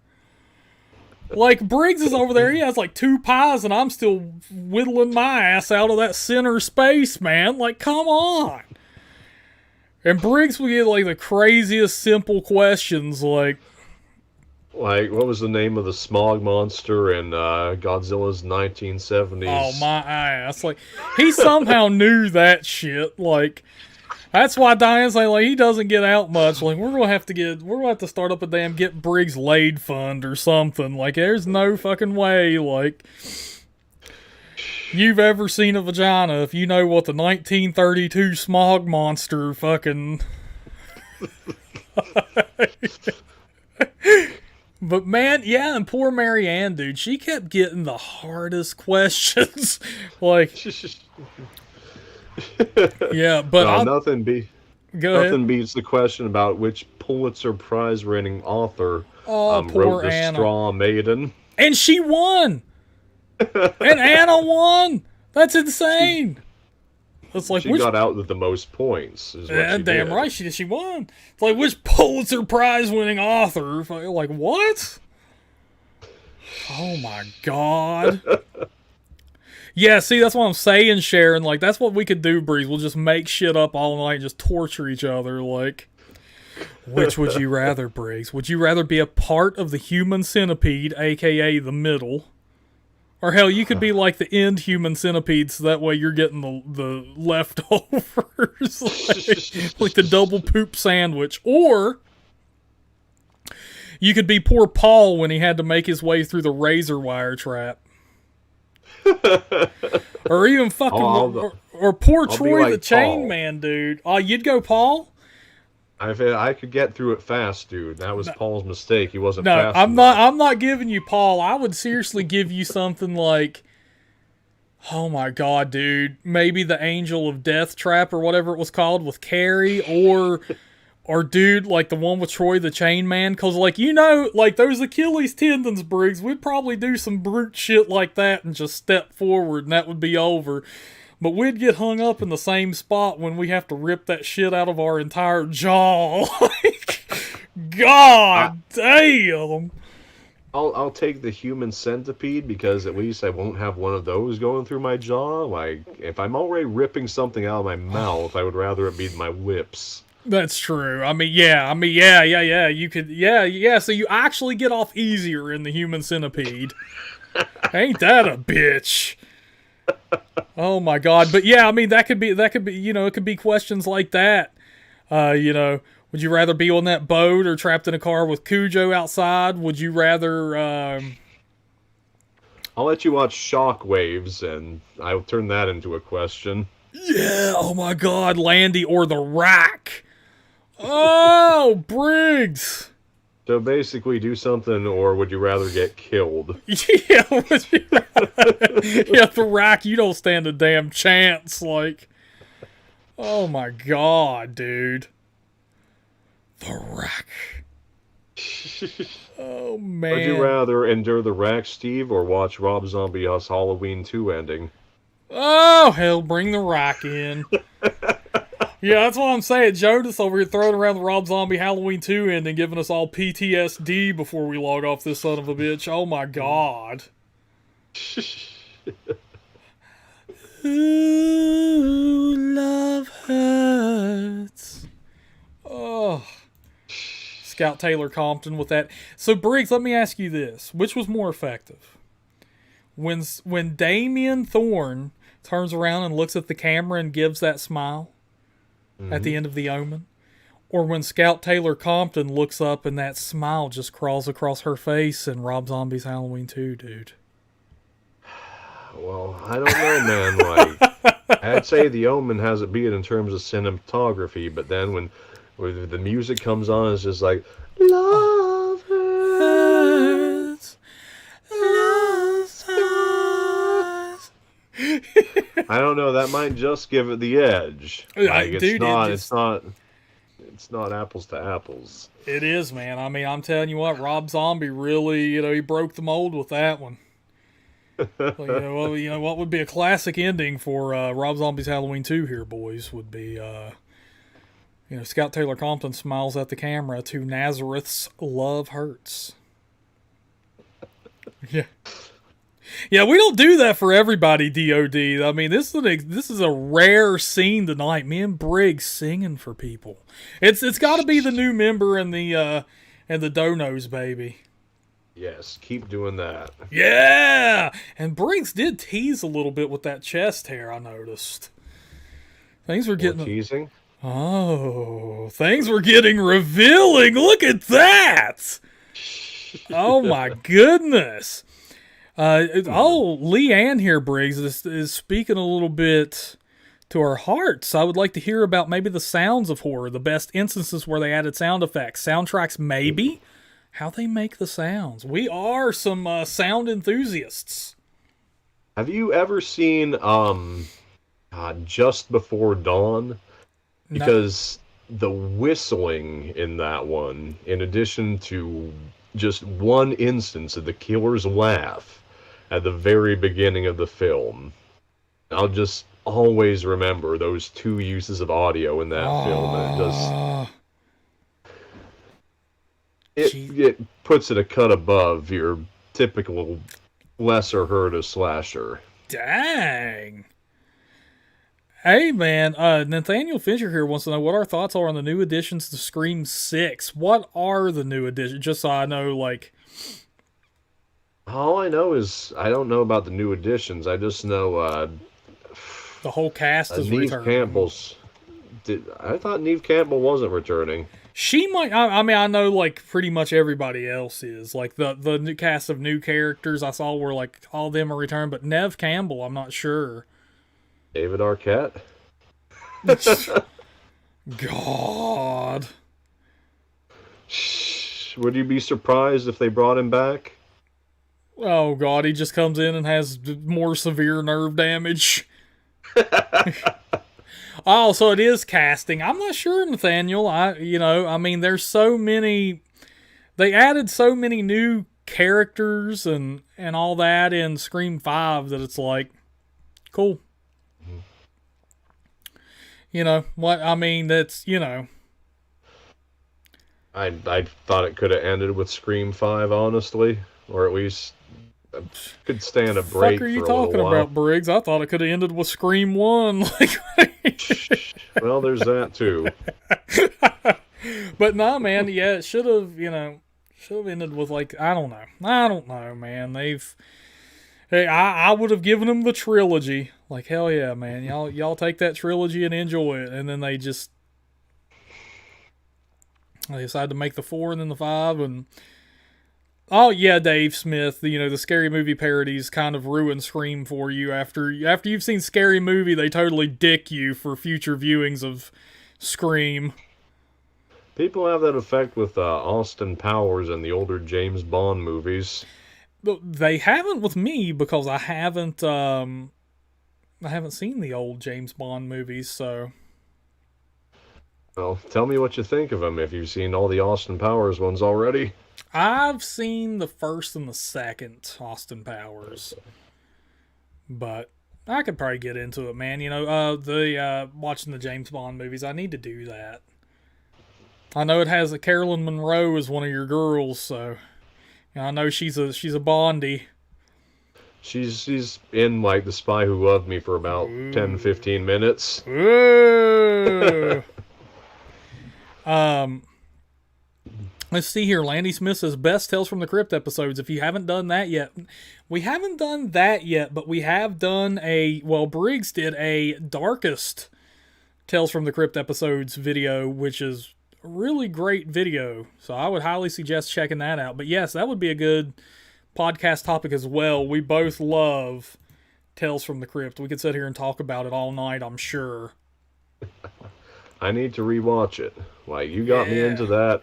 Like, Briggs is over there. He has like 2 pies, and I'm still whittling my ass out of that center space, man. Like, come on. And Briggs would get like the craziest simple questions, like what was the name of the smog monster in Godzilla's 1970s? oh my ass! Like he somehow knew that shit. Like that's why Diane's like he doesn't get out much. Like we're gonna have to start up a damn Get Briggs Laid fund or something. Like there's no fucking way. Like. You've ever seen a vagina if you know what the 1932 smog monster fucking... But man, yeah, and poor Marianne, dude, she kept getting the hardest questions. Like... Yeah, but nothing beats the question about which Pulitzer Prize winning author wrote The Anna. Straw Maiden. And she won! And Anna won. That's insane. It's like she got out with the most points. Is what she damn did. right she won. It's like which Pulitzer Prize winning author? Like what? Oh my god. Yeah, see that's what I'm saying, Sharon. Like that's what we could do, Breeze. We'll just make shit up all night and just torture each other. Like, which would you rather, Briggs? Would you rather be a part of the human centipede, aka the middle? Or hell, you could be like the end human centipede, so that way you're getting the leftovers, like the double poop sandwich. Or you could be poor Paul when he had to make his way through the razor wire trap. Or even fucking, or poor Troy like the Chain Paul. Man, dude. Oh, you'd go Paul? I could get through it fast, dude. That was Paul's mistake. He wasn't No, fast I'm enough. not. I'm not giving you Paul. I would seriously give you something like, oh my god, dude, maybe the Angel of Death Trap or whatever it was called with Carrie, or dude, like the one with Troy the Chain Man, because like like those Achilles tendons, Briggs, we'd probably do some brute shit like that and just step forward, and that would be over. But we'd get hung up in the same spot when we have to rip that shit out of our entire jaw. Like, god damn. I'll take the human centipede because at least I won't have one of those going through my jaw. Like, if I'm already ripping something out of my mouth, I would rather it be my lips. That's true. Yeah. You could, yeah. So you actually get off easier in the human centipede. Ain't that a bitch? Oh my god. But yeah, I mean that could be it could be questions like that. Would you rather be on that boat or trapped in a car with Cujo outside? Would you rather I'll let you watch Shockwaves and I'll turn that into a question. yeah, oh my god, Landy or the Rack. Oh, Briggs. So basically do something, or would you rather get killed? Yeah, the Rack, you don't stand a damn chance. Like, oh my god, dude. The Rack. Oh, man. Would you rather endure the Rack, Steve, or watch Rob Zombie's Halloween 2 ending? Oh, hell, bring the Rack in. Yeah, that's what I'm saying. Jonas over here throwing around the Rob Zombie Halloween 2 ending, giving us all PTSD before we log off this son of a bitch. Oh my god. Ooh, love hurts. Oh. Scout Taylor Compton with that. So, Briggs, let me ask you this. Which was more effective? When Damien Thorne turns around and looks at the camera and gives that smile at the end of the Omen, or when Scout Taylor Compton looks up and that smile just crawls across her face in Rob Zombie's Halloween 2, dude? Well, I don't know, man. Like, I'd say the Omen has it beat in terms of cinematography, but then when the music comes on, it's just like, love hurts, lost stars. I don't know. That might just give it the edge. Like, Dude, it's not apples to apples. it is, man. I mean, I'm telling you what, Rob Zombie really, he broke the mold with that one. Well, what would be a classic ending for Rob Zombie's Halloween 2 here, boys, would be, Scout Taylor Compton smiles at the camera to Nazareth's Love Hurts. Yeah. Yeah, we don't do that for everybody, DOD. I mean, this is a rare scene tonight. Me and Briggs singing for people. It's got to be the new member and the Donos, baby. Yes, keep doing that. Yeah! And Briggs did tease a little bit with that chest hair, I noticed. Things were getting... teasing? Oh, things were getting revealing. Look at that! Oh, my goodness. Leanne here, Briggs, is speaking a little bit to our hearts. I would like to hear about maybe the sounds of horror, the best instances where they added sound effects, soundtracks maybe, how they make the sounds. We are some sound enthusiasts. Have you ever seen Just Before Dawn? Because the whistling in that one, in addition to just one instance of the killer's laugh at the very beginning of the film, I'll just always remember those two uses of audio in that film, and it puts it a cut above your typical lesser heard of slasher. Dang. Hey, man, Nathaniel Fincher here wants to know what our thoughts are on the new additions to Scream 6. What are the new additions? Just so I know, like... All I know is, I don't know about the new additions. I just know, the whole cast is Neve returning. Campbell's... I thought Neve Campbell wasn't returning. She might... I mean, I know, like, pretty much everybody else is. Like, the new cast of new characters I saw were, like, all of them are returned. But Neve Campbell, I'm not sure. David Arquette? God. Would you be surprised if they brought him back? Oh, God, he just comes in and has more severe nerve damage. Oh, so it is casting. I'm not sure, Nathaniel. I mean, there's so many... They added so many new characters and all that in Scream 5 that it's like, cool. What I mean, that's, I thought it could have ended with Scream 5, honestly. Or at least could stand a break for a little while. What are you talking about, Briggs? I thought it could have ended with Scream 1. Well, there's that, too. But no, man, yeah, it should have, ended with, like, I don't know, man. Hey, I would have given them the trilogy. Like, hell yeah, man. Y'all take that trilogy and enjoy it. And then they decided to make the 4 and then the 5. And oh yeah, Dave Smith, the Scary Movie parodies kind of ruin Scream for you. After you've seen Scary Movie, they totally dick you for future viewings of Scream. People have that effect with Austin Powers and the older James Bond movies. They haven't with me because I haven't seen the old James Bond movies, so... Well, tell me what you think of them if you've seen all the Austin Powers ones already. I've seen the first and the second Austin Powers. But I could probably get into it, man. Watching the James Bond movies, I need to do that. I know it has Carolyn Monroe as one of your girls, so... I know she's a Bondie. She's in, like, The Spy Who Loved Me for about 10-15 minutes. Ooh. Let's see here. Landy Smith says, best Tales from the Crypt episodes. If you haven't done that yet. We haven't done that yet, but we have done Briggs did a darkest Tales from the Crypt episodes video, which is a really great video. So I would highly suggest checking that out. But yes, that would be a good podcast topic as well. We both love Tales from the Crypt. We could sit here and talk about it all night, I'm sure. I need to rewatch it. Like, you got me into that.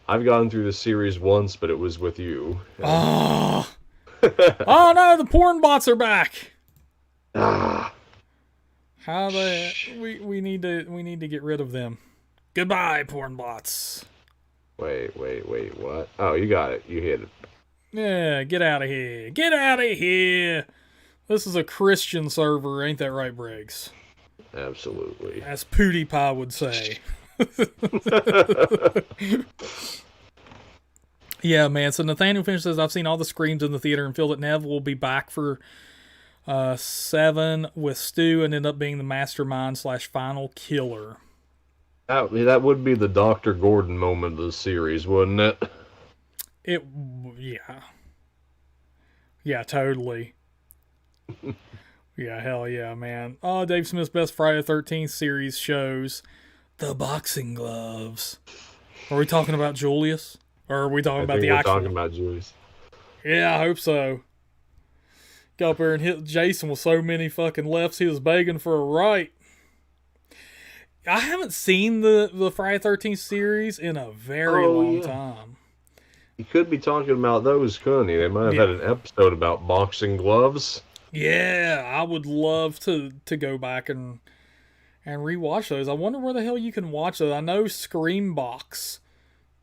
I've gone through the series once, but it was with you. Oh. Oh no, the porn bots are back. Ah. How we need to get rid of them. Goodbye, porn bots. Wait, what? Oh, you got it. You hit it. Yeah, get out of here. Get out of here. This is a Christian server, ain't that right, Briggs? Absolutely. As PewDiePie would say. Yeah, man. So Nathaniel Finch says, I've seen all the screams in the theater and feel that Nev will be back for 7 with Stu and end up being the mastermind / final killer. That would be the Dr. Gordon moment of the series, wouldn't it? Yeah. Yeah, totally. Yeah, hell yeah, man. Oh, Dave Smith's best Friday the 13th series shows the boxing gloves. Are we talking about Julius? Or are we talking about the actual? We're talking about Julius. Yeah, I hope so. Go up there and hit Jason with so many fucking lefts, he was begging for a right. I haven't seen the Friday the 13th series in a very long time. You could be talking about those, couldn't you? They might have had an episode about boxing gloves. Yeah, I would love to go back and rewatch those. I wonder where the hell you can watch those. I know Screambox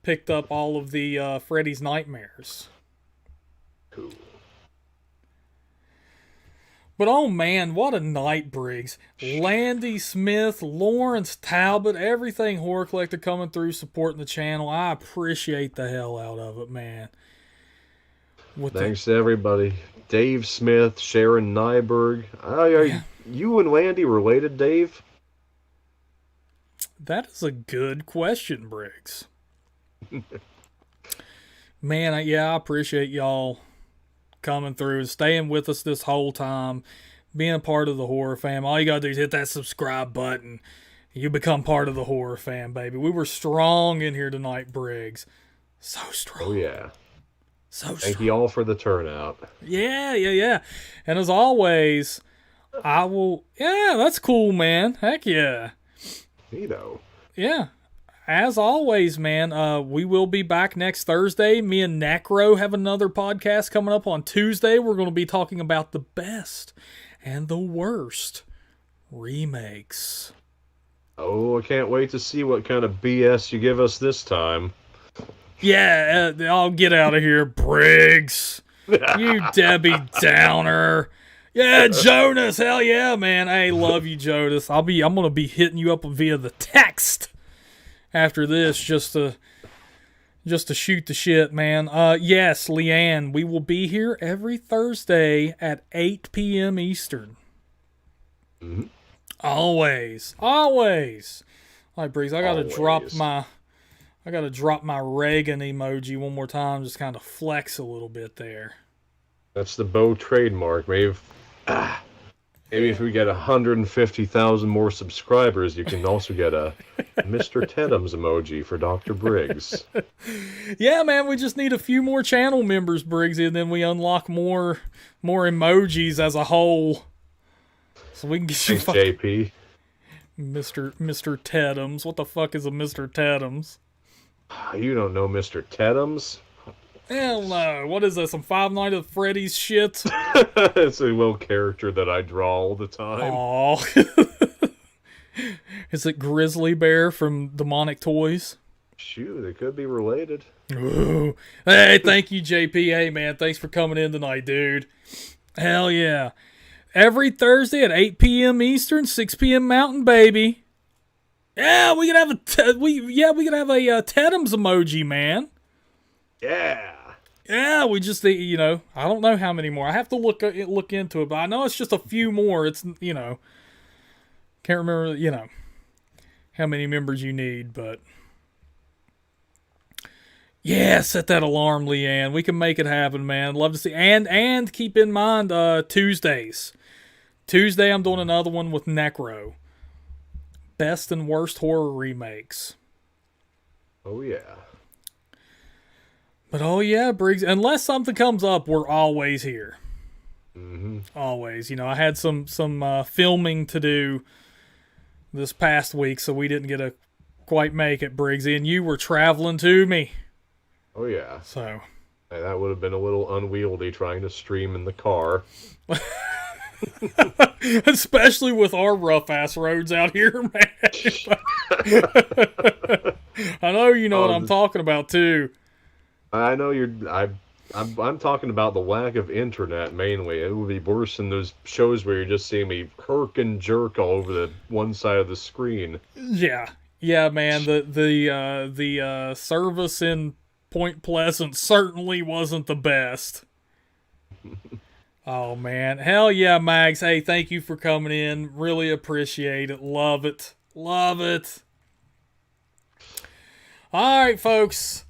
picked up all of the Freddy's Nightmares. Cool. But oh man, what a night, Briggs. Landy Smith, Lawrence Talbot, everything Horror Collector coming through supporting the channel. I appreciate the hell out of it, man. Thanks to everybody. Dave Smith, Sharon Nyberg. Are you and Landy related, Dave? That is a good question, Briggs. Man, I appreciate y'all coming through and staying with us this whole time, being a part of the horror fam. All you gotta do is hit that subscribe button. You become part of the horror fam, baby. We were strong in here tonight, Briggs. So strong. Oh, yeah. So strong. Thank you all for the turnout. Yeah. And as always, I will... Yeah, that's cool, man. Heck yeah. Neato. Yeah. As always, man, we will be back next Thursday. Me and Necro have another podcast coming up on Tuesday. We're going to be talking about the best and the worst remakes. Oh, I can't wait to see what kind of BS you give us this time. Yeah, I'll get out of here, Briggs. You Debbie Downer. Yeah, Jonas. Hell yeah, man. Hey, love you, Jonas. I'm going to be hitting you up via the text after this, just to shoot the shit, man. Yes, Leanne, we will be here every Thursday at 8 p.m. Eastern. Mm-hmm. Always. All right, Breeze, I gotta drop my Reagan emoji one more time, just kind of flex a little bit there. That's the Bo trademark. Maybe if we get 150,000 more subscribers, you can also get a Mr. Tedums emoji for Dr. Briggs. Yeah, man, we just need a few more channel members, Briggsy, and then we unlock more emojis as a whole. So we can get you JP. Mr. Tedums. What the fuck is a Mr. Tedums? You don't know Mr. Tedums? Hell no. What is that, some Five Nights at Freddy's shit? It's a little character that I draw all the time. Aww. Is it Grizzly Bear from Demonic Toys? Shoot, they could be related. Ooh. Hey, thank you, JP. Hey, man, thanks for coming in tonight, dude. Hell yeah. Every Thursday at 8 p.m. Eastern, 6 p.m. Mountain, baby. Yeah, we could have a Tedums emoji, man. Yeah. Yeah, we just, I don't know how many more. I have to look into it, but I know it's just a few more. It's, can't remember, how many members you need, but yeah, set that alarm, Leanne. We can make it happen, man. Love to see. And keep in mind, Tuesdays. Tuesday, I'm doing another one with Necro. Best and worst horror remakes. Oh, yeah. But oh yeah, Briggs, unless something comes up, we're always here. Mm-hmm. Always. You know, I had some filming to do this past week, so we didn't get to quite make it, Briggsy, and you were traveling to me. Oh yeah. So That would have been a little unwieldy trying to stream in the car. especially with our rough ass roads out here, man. I know you know what I'm talking about too. I know you're. I'm talking about the lack of internet mainly. It would be worse than those shows where you're just seeing me herk and jerk all over the one side of the screen. Yeah, yeah, man. The service in Point Pleasant certainly wasn't the best. Oh man, hell yeah, Mags. Hey, thank you for coming in. Really appreciate it. Love it. Love it. All right, folks.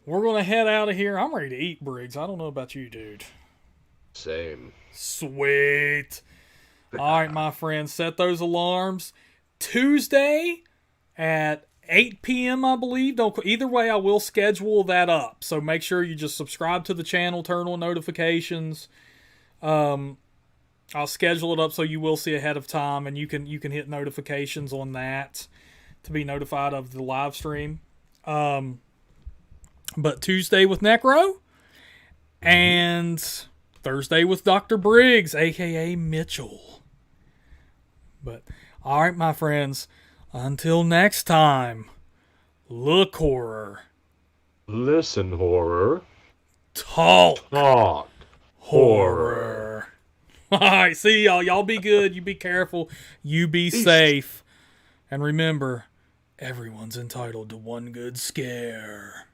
We're going to head out of here. I'm ready to eat, Briggs. I don't know about you, dude. Same. Sweet. All right, my friends. Set those alarms. Tuesday at 8 p.m., I believe. Either way, I will schedule that up. So make sure you just subscribe to the channel, turn on notifications. I'll schedule it up so you will see ahead of time, and you can hit notifications on that to be notified of the live stream. But Tuesday with Necro and Thursday with Dr. Briggs, aka Mitchell. But all right, my friends, until next time, look horror, Listen horror, talk horror. horror. All right, see y'all. Y'all be good. You be careful. You be safe. And remember, everyone's entitled to one good scare.